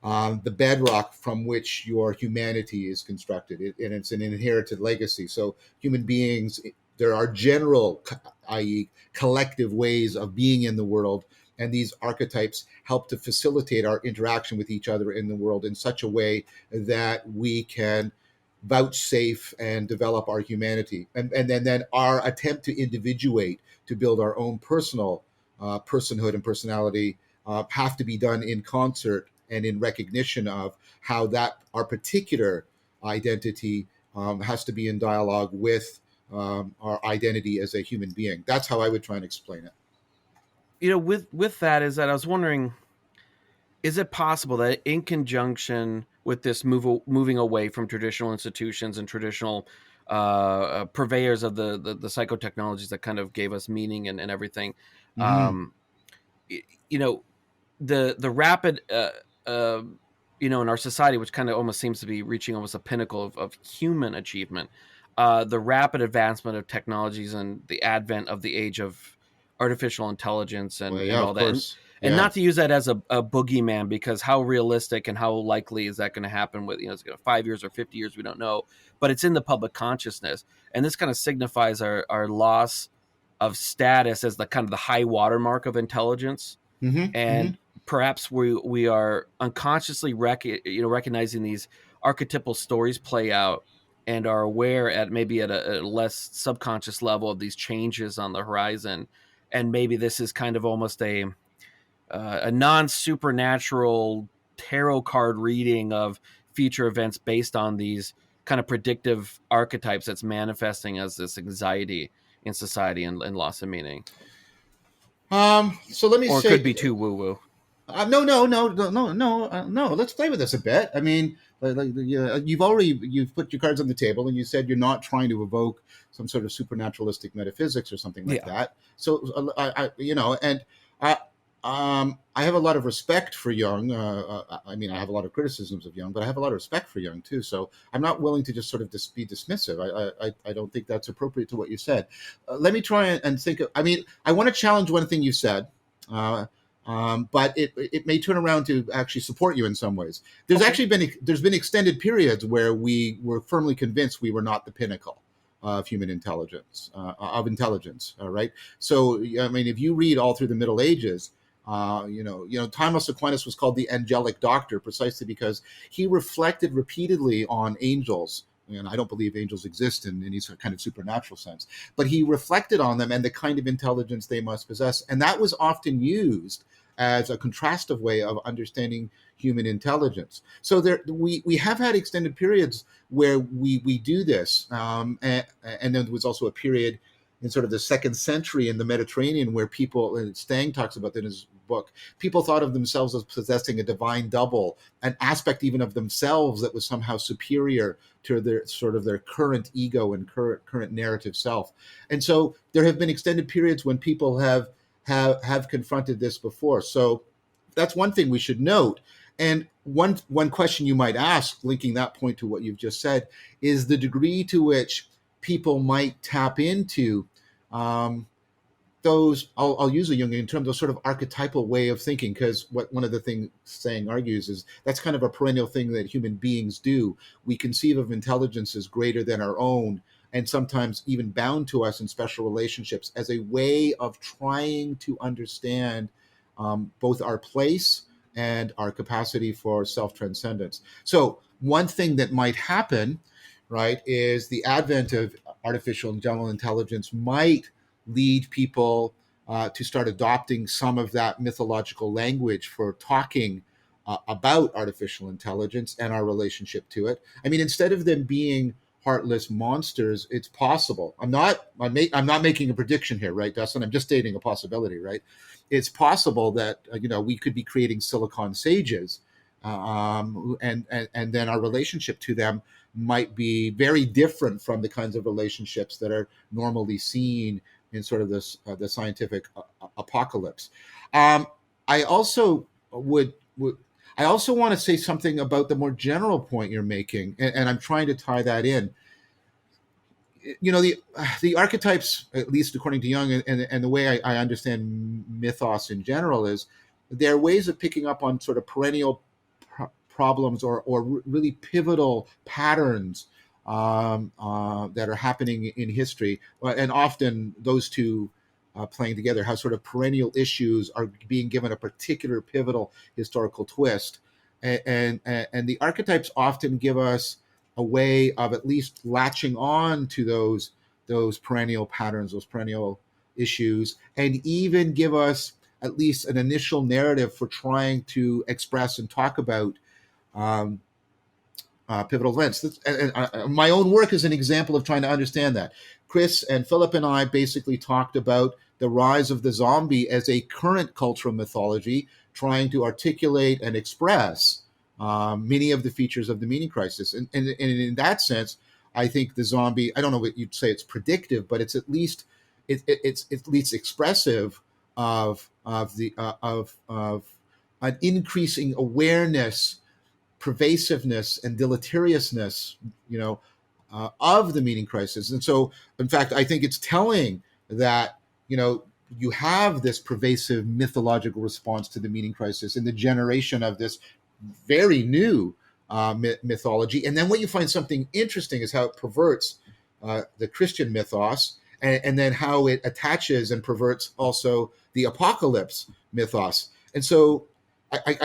bedrock from which your humanity is constructed, and it's an inherited legacy. So human beings, there are general, i.e., collective ways of being in the world, and these archetypes help to facilitate our interaction with each other in the world in such a way that we can vouchsafe and develop our humanity, and then our attempt to individuate, to build our own personal personhood and personality, have to be done in concert and in recognition of how that our particular identity has to be in dialogue with our identity as a human being. That's how I would try and explain it. with that, is that I was wondering, is it possible that in conjunction with this moving away from traditional institutions and traditional purveyors of the psychotechnologies that kind of gave us meaning and everything, Mm-hmm. um, you know the rapid uh, in our society, which kind of almost seems to be reaching almost a pinnacle of human achievement, the rapid advancement of technologies and the advent of the age of artificial intelligence Well, and yeah, of all that, course. and Yeah. not to use that as a boogeyman, because how realistic and how likely is that going to happen with, it's going to 5 years or 50 years, we don't know, but it's in the public consciousness, and this kind of signifies our loss of status as the kind of the high watermark of intelligence, Mm-hmm. Mm-hmm. and perhaps we are unconsciously recognizing these archetypal stories play out, and are aware at maybe at a less subconscious level of these changes on the horizon. And maybe this is kind of almost a non supernatural tarot card reading of future events based on these kind of predictive archetypes that's manifesting as this anxiety in society and loss of meaning. So let me Or it say, could be too woo woo. no. Let's play with this a bit. I mean, you've put your cards on the table, and you said you're not trying to evoke some sort of supernaturalistic metaphysics or something like Yeah. that. So and I, I have a lot of respect for Jung. I mean, I have a lot of criticisms of Jung, but I have a lot of respect for Jung too. So I'm not willing to just sort of be dismissive. I don't think that's appropriate to what you said. Let me try and think. I mean, I want to challenge one thing you said. But it may turn around to actually support you in some ways. Okay. There's been extended periods where we were firmly convinced we were not the pinnacle of human intelligence, right? So I mean, if you read all through the Middle Ages, Thomas Aquinas was called the angelic doctor precisely because he reflected repeatedly on angels. And I don't believe angels exist in any kind of supernatural sense, but he reflected on them and the kind of intelligence they must possess. And that was often used as a contrastive way of understanding human intelligence. So we have had extended periods where we do this. And then there was also a period in sort of the second century in the Mediterranean where people, and Stang talks about that in his book, people thought of themselves as possessing a divine double, an aspect even of themselves that was somehow superior to their current ego and current narrative self. And so there have been extended periods when people have confronted this before. So that's one thing we should note. And one question you might ask, linking that point to what you've just said, is the degree to which people might tap into those. I'll use a Jungian term, those sort of archetypal way of thinking, because what one of the things Sang argues is that's kind of a perennial thing that human beings do. We conceive of intelligence as greater than our own, and sometimes even bound to us in special relationships as a way of trying to understand both our place and our capacity for self-transcendence. So one thing that might happen, right, is the advent of artificial and general intelligence might lead people to start adopting some of that mythological language for talking about artificial intelligence and our relationship to it. I mean, instead of them being heartless monsters, it's possible. I'm not making a prediction here, right, Dustin? I'm just stating a possibility, right? It's possible that we could be creating silicon sages, and then our relationship to them might be very different from the kinds of relationships that are normally seen in sort of this the scientific apocalypse. I also would I also want to say something about the more general point you're making, and I'm trying to tie that in. The archetypes, at least according to Jung, and the way I understand mythos in general, is they're ways of picking up on sort of perennial problems or really pivotal patterns that are happening in history, and often those two playing together, how sort of perennial issues are being given a particular pivotal historical twist, and the archetypes often give us a way of at least latching on to those perennial patterns, those perennial issues, and even give us at least an initial narrative for trying to express and talk about um, pivotal events. My own work is an example of trying to understand that. Chris and Philip and I basically talked about the rise of the zombie as a current cultural mythology, trying to articulate and express many of the features of the meaning crisis. And in that sense, I think the zombie, I don't know what you'd say it's predictive, but it's at least it's at least expressive of an increasing awareness, pervasiveness, and deleteriousness, of the meaning crisis. And so, in fact, I think it's telling that you have this pervasive mythological response to the meaning crisis in the generation of this very new mythology. And then what you find something interesting is how it perverts the Christian mythos, and then how it attaches and perverts also the apocalypse mythos. And so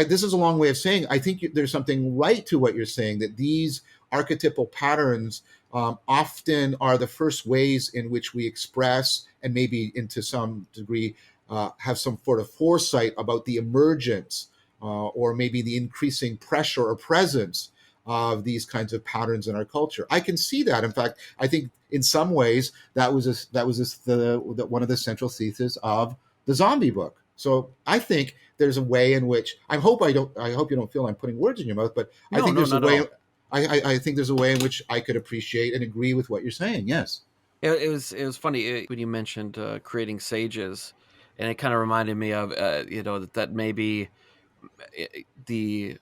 this is a long way of saying I think there's something right to what you're saying, that these archetypal patterns often are the first ways in which we express and maybe into some degree have some sort of foresight about the emergence or maybe the increasing pressure or presence of these kinds of patterns in our culture. I can see that. In fact, I think in some ways that was one of the central theses of the zombie book. So I think there's a way in which I hope you don't feel I'm putting words in your mouth, but I No, think no, there's a not at way. all. I think there's a way in which I could appreciate and agree with what you're saying. Yes. It was funny when you mentioned creating sages, and it kind of reminded me of that maybe the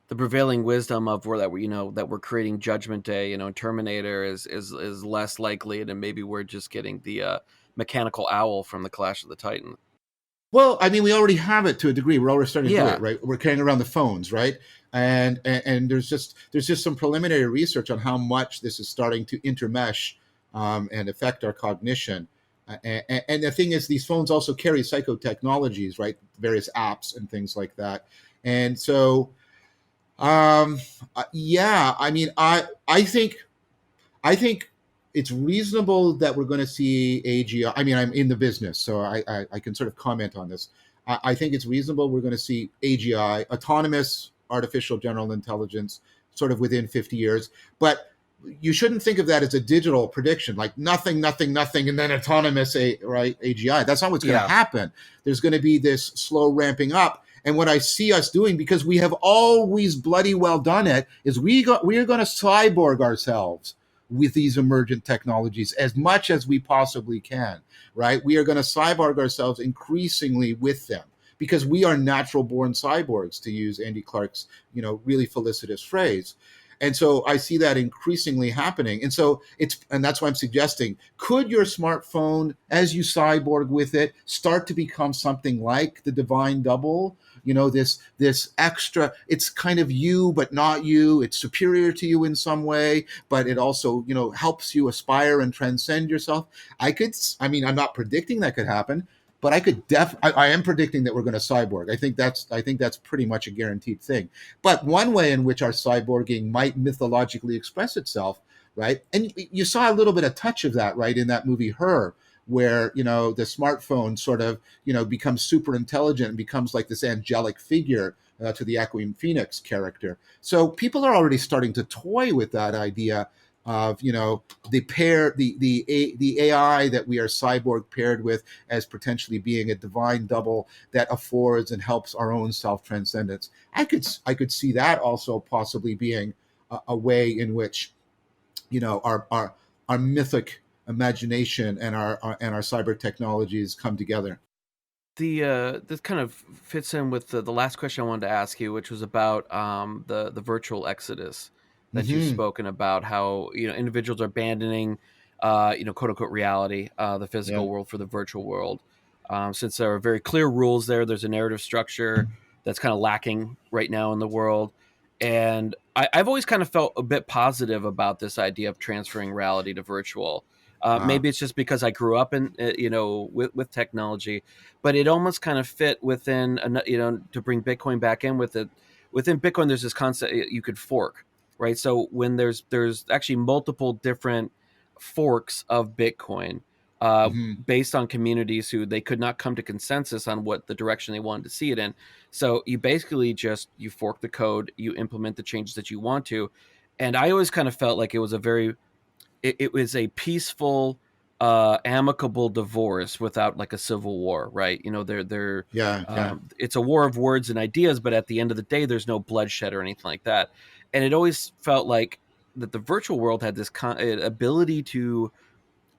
prevailing wisdom of where that we're creating Judgment Day, Terminator is less likely, and maybe we're just getting the mechanical owl from the Clash of the Titans. Well, I mean, we already have it to a degree. We're already starting to do it, Yeah, right? We're carrying around the phones, right? And there's just some preliminary research on how much this is starting to intermesh and affect our cognition. And the thing is, these phones also carry psychotechnologies, right? Various apps and things like that. And so, yeah, I mean, I think it's reasonable that we're going to see AGI. I mean, I'm in the business, so I can sort of comment on this. I think it's reasonable we're going to see AGI, autonomous artificial general intelligence, sort of within 50 years. But you shouldn't think of that as a digital prediction, like nothing, nothing, nothing, and then autonomous, right? AGI. That's not what's going to yeah. happen. There's going to be this slow ramping up. And what I see us doing, because we have always bloody well done it, is we are going to cyborg ourselves with these emergent technologies as much as we possibly can, right? We are going to cyborg ourselves increasingly with them because we are natural born cyborgs, to use Andy Clark's, really felicitous phrase. And so I see that increasingly happening. And that's why I'm suggesting, could your smartphone, as you cyborg with it, start to become something like the divine double? This extra, it's kind of you, but not you. It's superior to you in some way, but it also, helps you aspire and transcend yourself. I mean, I'm not predicting that could happen, but I am predicting that we're going to cyborg. I think that's pretty much a guaranteed thing. But one way in which our cyborging might mythologically express itself, right? And you saw a little bit of touch of that, right, in that movie Her, where the smartphone sort of becomes super intelligent and becomes like this angelic figure to the Joaquin Phoenix character. So people are already starting to toy with that idea of the AI that we are cyborg paired with as potentially being a divine double that affords and helps our own self transcendence. I could see that also possibly being a way in which our mythic imagination and our cyber technologies come together. This kind of fits in with the last question I wanted to ask you, which was about the virtual exodus that you've Hmm. spoken about, how individuals are abandoning quote unquote reality, the Yeah. physical world for the virtual world. Since there are very clear rules there, there's a narrative structure that's kind of lacking right now in the world. And I've always kind of felt a bit positive about this idea of transferring reality to virtual. Uh, Maybe it's just because I grew up in with technology, but it almost kind of fit within to bring Bitcoin back in with it. Within Bitcoin, there's this concept you could fork, right? So when there's actually multiple different forks of Bitcoin, mhm. based on communities who they could not come to consensus on what the direction they wanted to see it in. So you basically just you fork the code, you implement the changes that you want to, and I always kind of felt like it was a peaceful, amicable divorce without like a civil war, right? They're Yeah, yeah. it's a war of words and ideas, but at the end of the day, there's no bloodshed or anything like that. And it always felt like that the virtual world had this ability to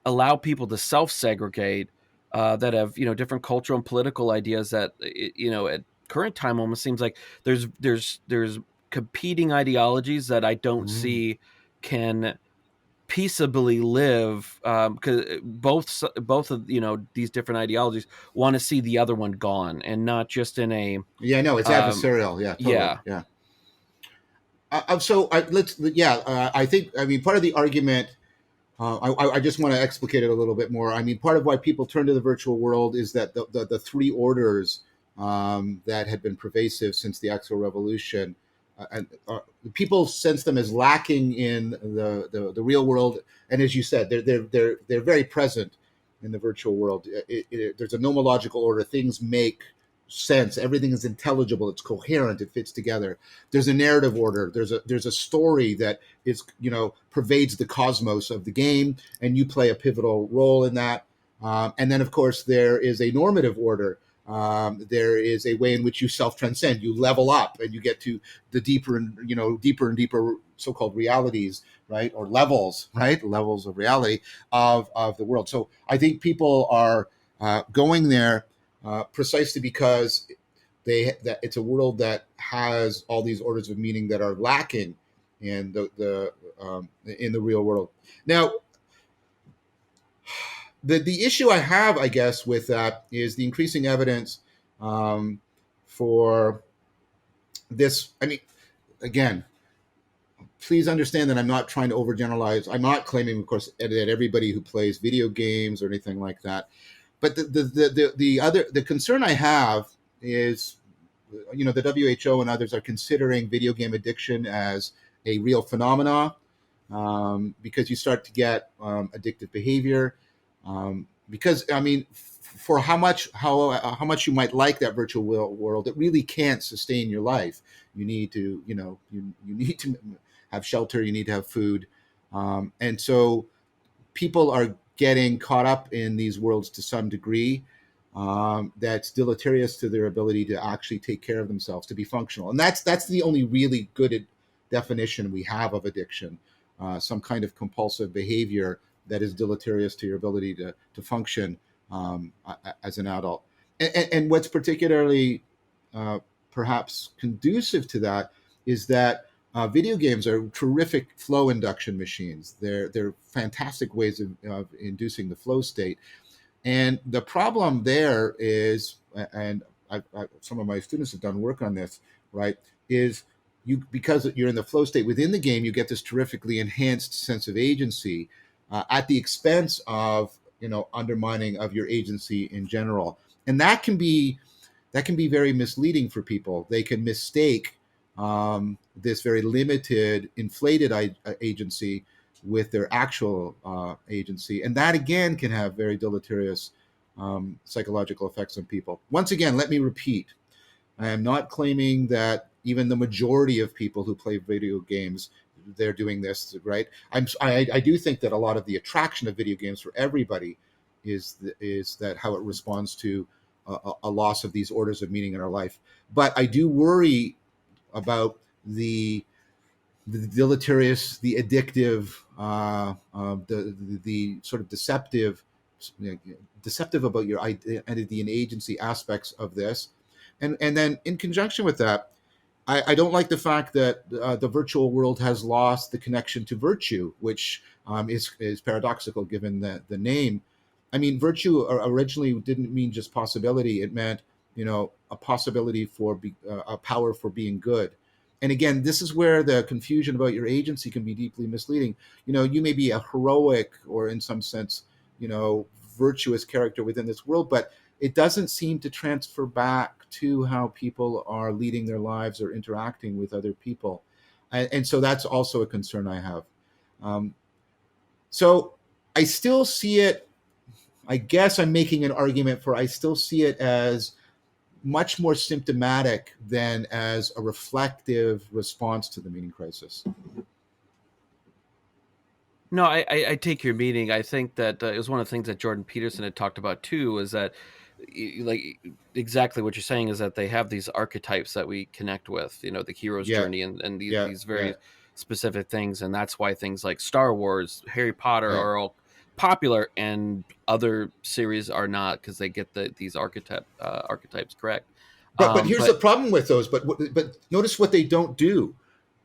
allow people to self-segregate, that have different cultural and political ideas that at current time almost seems like there's competing ideologies that I don't Mm. see can peaceably live, because both of these different ideologies want to see the other one gone, and not just in a Yeah, no, it's um adversarial. Yeah, totally. yeah. Yeah. I think, I mean, part of the argument, I just want to explicate it a little bit more. I mean, part of why people turn to the virtual world is that the three orders that had been pervasive since the Actual Revolution. And people sense them as lacking in the real world, and as you said, they're very present in the virtual world. There's a nomological order; things make sense. Everything is intelligible. It's coherent. It fits together. There's a narrative order. There's a story that is pervades the cosmos of the game, and you play a pivotal role in that. And then, of course, there is a normative order. There is a way in which you self-transcend. You level up, and you get to the deeper and deeper so-called realities, right, or levels, right, levels of reality of the world. So I think people are going there precisely because that it's a world that has all these orders of meaning that are lacking in the real world. Now, the issue I have, I guess, with that is the increasing evidence for this. I mean, again, please understand that I'm not trying to overgeneralize. I'm not claiming, of course, that everybody who plays video games or anything like that. But the concern I have is, the WHO and others are considering video game addiction as a real phenomena, because you start to get addictive behavior. Because I mean, for how much you might like that virtual world, it really can't sustain your life. You need to you need to have shelter. You need to have food, and so people are getting caught up in these worlds to some degree. That's deleterious to their ability to actually take care of themselves, to be functional, and that's the only really good definition we have of addiction. Some kind of compulsive behavior that is deleterious to your ability to function as an adult. And what's particularly perhaps conducive to that is that video games are terrific flow induction machines. They're fantastic ways of inducing the flow state. And the problem there is, and some of my students have done work on this, right, is because you're in the flow state within the game, you get this terrifically enhanced sense of agency at the expense of undermining of your agency in general, and that can be very misleading for people. They can mistake this very limited, inflated agency with their actual agency, and that again can have very deleterious psychological effects on people. Once again, let me repeat: I am not claiming that even the majority of people who play video games, they're doing this right. I do think that a lot of the attraction of video games for everybody is that how it responds to a loss of these orders of meaning in our life. But I do worry about the deleterious, the addictive, the sort of deceptive about your identity and agency aspects of this, and then in conjunction with that, I don't like the fact that the virtual world has lost the connection to virtue, which is paradoxical given the name. I mean, virtue originally didn't mean just possibility; it meant a possibility for a power for being good. And again, this is where the confusion about your agency can be deeply misleading. You may be a heroic or, in some sense, virtuous character within this world, but it doesn't seem to transfer back to how people are leading their lives or interacting with other people. And so that's also a concern I have. So I still see it, I guess I'm making an argument for, I still see it as much more symptomatic than as a reflective response to the meaning crisis. No, I take your meaning. I think that it was one of the things that Jordan Peterson had talked about too, is that like exactly what you're saying is that they have these archetypes that we connect with, the hero's Yeah, journey and yeah, these very yeah, specific things. And that's why things like Star Wars, Harry Potter yeah. are all popular and other series are not, because they get these archetypes correct. But here's the But problem with those. But notice what they don't do,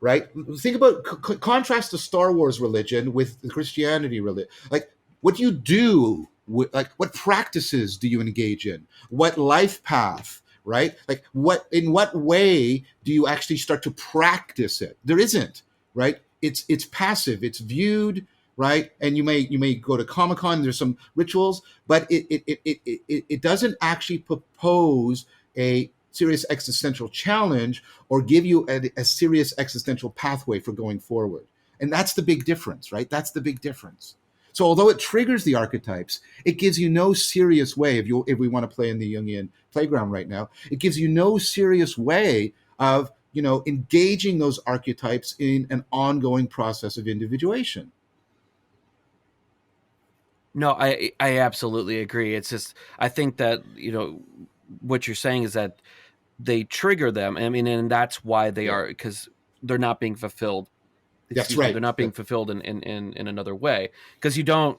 right? Think about contrast the Star Wars religion with the Christianity religion. Like, what do you do? Like, what practices do you engage in? What life path? Right? Like, in what way do you actually start to practice it? There isn't. Right? It's passive. It's viewed. Right? And you may go to Comic-Con. There's some rituals, but it doesn't actually propose a serious existential challenge or give you a serious existential pathway for going forward. And that's the big difference, right? That's the big difference. So although it triggers the archetypes, it gives you no serious way, if we want to play in the Jungian playground right now, it gives you no serious way of engaging those archetypes in an ongoing process of individuation. No, I absolutely agree. It's just I think that what you're saying is that they trigger them. I mean, and that's why they Yeah, are, because they're not being fulfilled. that's Excuse me, they're right. not being fulfilled in another way, because you don't.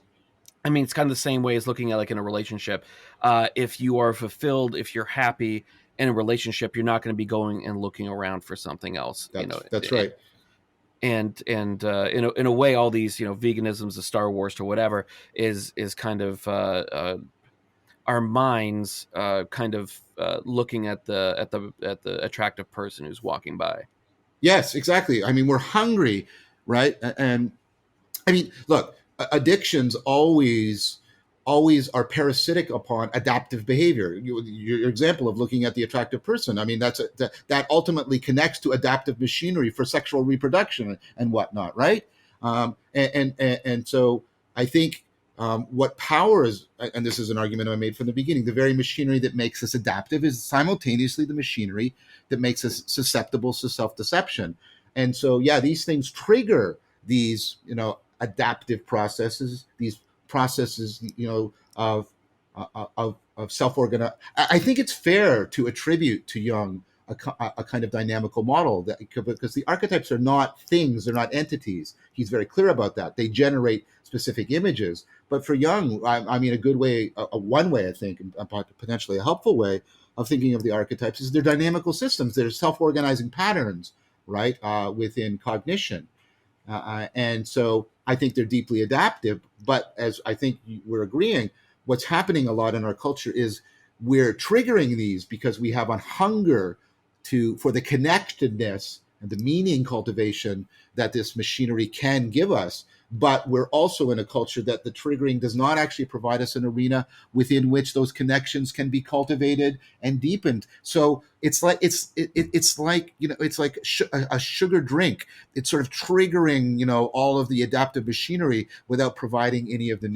I mean, it's kind of the same way as looking at like in a relationship. If you are fulfilled, if you're happy in a relationship, you're not going to be going and looking around for something else. That's right. And in a way, all these veganisms, the Star Wars to whatever is kind of our minds kind of looking at the attractive person who's walking by. Yes, exactly. I mean, we're hungry, right? And I mean, look, addictions always are parasitic upon adaptive behavior. Your example of looking at the attractive person, I mean, that ultimately connects to adaptive machinery for sexual reproduction and whatnot, right? And so I think what powers, and this is an argument I made from the beginning, the very machinery that makes us adaptive is simultaneously the machinery that makes us susceptible to self-deception. And so, yeah, these things trigger these, adaptive processes, these processes, of self-organization. I think it's fair to attribute to Jung a kind of dynamical model that, because the archetypes are not things, they're not entities. He's very clear about that. They generate specific images. But for Jung, I mean, a good way, one way, I think, and potentially a helpful way of thinking of the archetypes is they're dynamical systems. They're self-organizing patterns, right, within cognition. And so I think they're deeply adaptive. But as I think we're agreeing, what's happening a lot in our culture is we're triggering these because we have a hunger for the connectedness and the meaning cultivation that this machinery can give us. But we're also in a culture that the triggering does not actually provide us an arena within which those connections can be cultivated and deepened. So it's like it's like a sugar drink. It's sort of triggering all of the adaptive machinery without providing any of the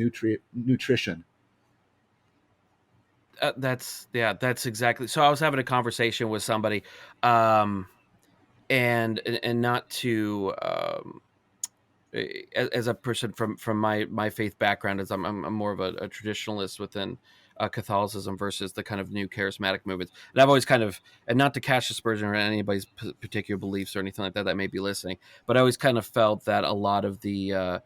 nutrition. That's exactly. So I was having a conversation with somebody, um, and not to as a person from my faith background, as I'm more of a traditionalist within Catholicism versus the kind of new charismatic movements. And I've always kind of, and not to cast aspersion on anybody's particular beliefs or anything like that that may be listening, but I always kind of felt that a lot of the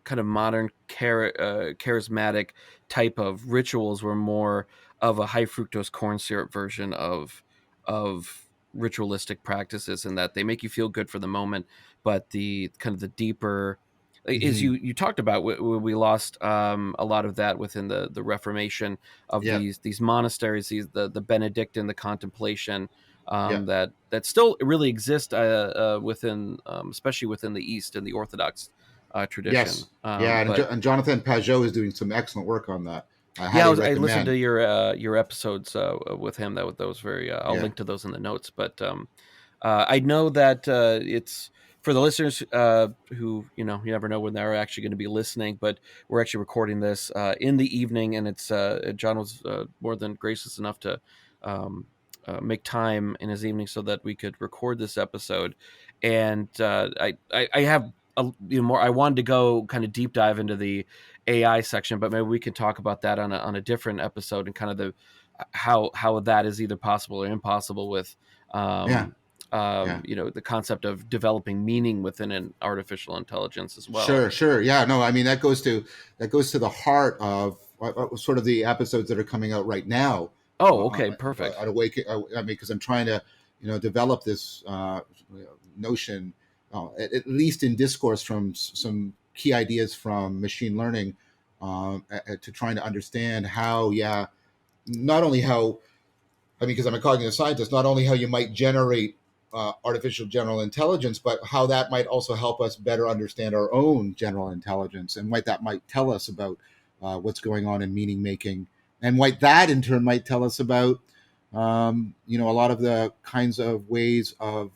kind of modern charismatic type of rituals were more of a high fructose corn syrup version of ritualistic practices, and that they make you feel good for the moment, but the kind of the deeper is Mm-hmm. you talked about, we lost a lot of that within the Reformation of Yeah, these monasteries, the Benedictine, the contemplation, yeah. that still really exist within especially within the East and the Orthodox tradition. Yes. Yeah, But and Jonathan Pajot is doing some excellent work on that. I yeah, highly I listened to recommend. your episodes with him. That was very. I'll Yeah. link to those in the notes. But I know that it's for the listeners who you never know when they're actually going to be listening. But we're actually recording this in the evening, and it's John was more than gracious enough to um, make time in his evening so that we could record this episode. And I have more. I wanted to go kind of deep dive into the AI section, but maybe we can talk about that on a different episode, and kind of the how that is either possible or impossible with Yeah. um, Yeah. the concept of developing meaning within an artificial intelligence as well. Sure, sure. Yeah, no, I mean that goes to the heart of sort of the episodes that are coming out right now. Oh, okay, perfect. At Awake, I mean, because I'm trying to, develop this notion, at least in discourse, from some key ideas from machine learning, to trying to understand how, yeah, not only how, I mean, because I'm a cognitive scientist, not only how you might generate artificial general intelligence, but how that might also help us better understand our own general intelligence and what that might tell us about what's going on in meaning making and what that in turn might tell us about a lot of the kinds of ways of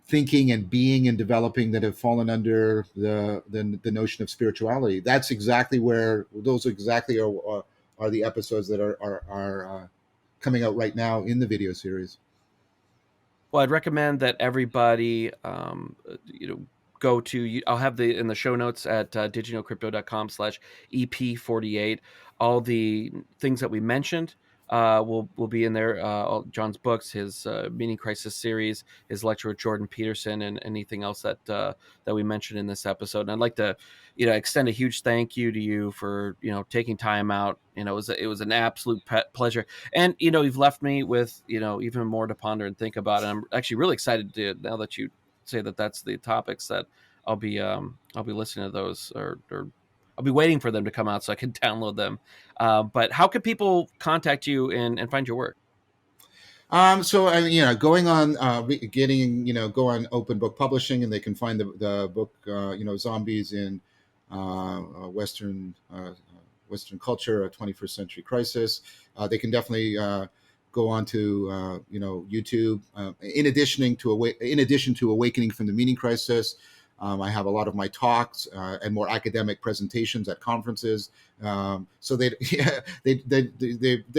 thinking and being and developing that have fallen under the notion of spirituality. That's exactly where those exactly are the episodes that are coming out right now in the video series. Well, I'd recommend that everybody, go to. I'll have the in the show notes at digiknowcrypto.com/EP48. All the things that we mentioned will be in there. All John's books, his Meaning Crisis series, his lecture with Jordan Peterson, and anything else that we mentioned in this episode. And I'd like to, extend a huge thank you to you for taking time out. It was an absolute pleasure. And you've left me with even more to ponder and think about. And I'm actually really excited to, now that you say that that's the topics, that I'll be listening to those, or I'll be waiting for them to come out so I can download them. But how can people contact you and find your work? So going on, getting go on Open Book Publishing, and they can find the book, Zombies in Western Culture, a 21st Century Crisis. They can definitely go on to YouTube. In addition to Awakening from the Meaning Crisis, I have a lot of my talks and more academic presentations at conferences. So yeah, they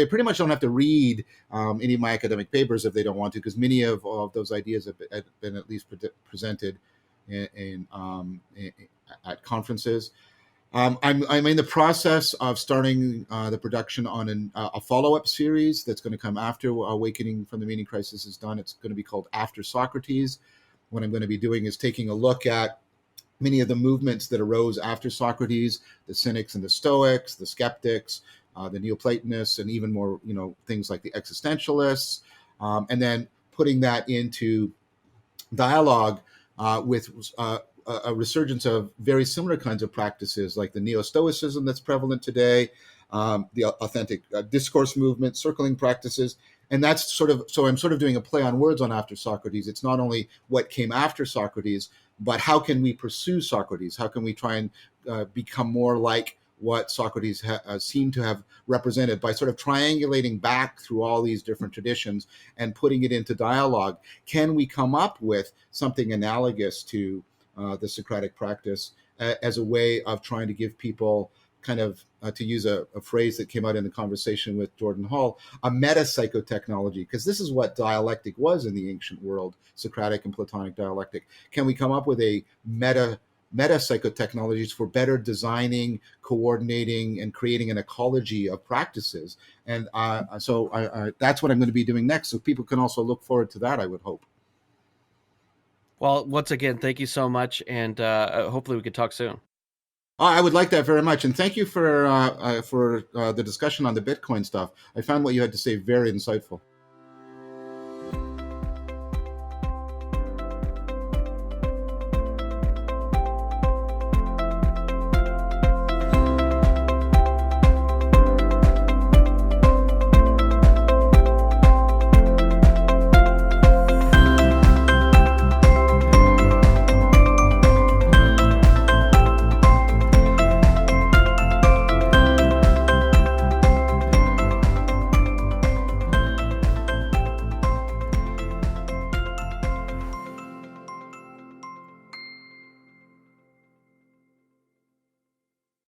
pretty much don't have to read any of my academic papers if they don't want to, because many of those ideas have been at least presented at conferences. I'm in the process of starting the production on a follow-up series that's going to come after Awakening from the Meaning Crisis is done. It's going to be called After Socrates. What I'm going to be doing is taking a look at many of the movements that arose after Socrates, the Cynics and the Stoics, the Skeptics, the Neoplatonists, and even more, things like the Existentialists, and then putting that into dialogue with a resurgence of very similar kinds of practices, like the Neo-Stoicism that's prevalent today, the authentic discourse movement, circling practices. And that's so I'm sort of doing a play on words on After Socrates. It's not only what came after Socrates, but how can we pursue Socrates? How can we try and become more like what Socrates seemed to have represented, by sort of triangulating back through all these different traditions and putting it into dialogue? Can we come up with something analogous to the Socratic practice as a way of trying to give people kind of, to use a phrase that came out in the conversation with Jordan Hall, a meta-psychotechnology, because this is what dialectic was in the ancient world, Socratic and Platonic dialectic. Can we come up with a meta-psychotechnologies for better designing, coordinating, and creating an ecology of practices? And so that's what I'm going to be doing next. So people can also look forward to that, I would hope. Well, once again, thank you so much, and hopefully we can talk soon. I would like that very much, and thank you for the discussion on the Bitcoin stuff. I found what you had to say very insightful.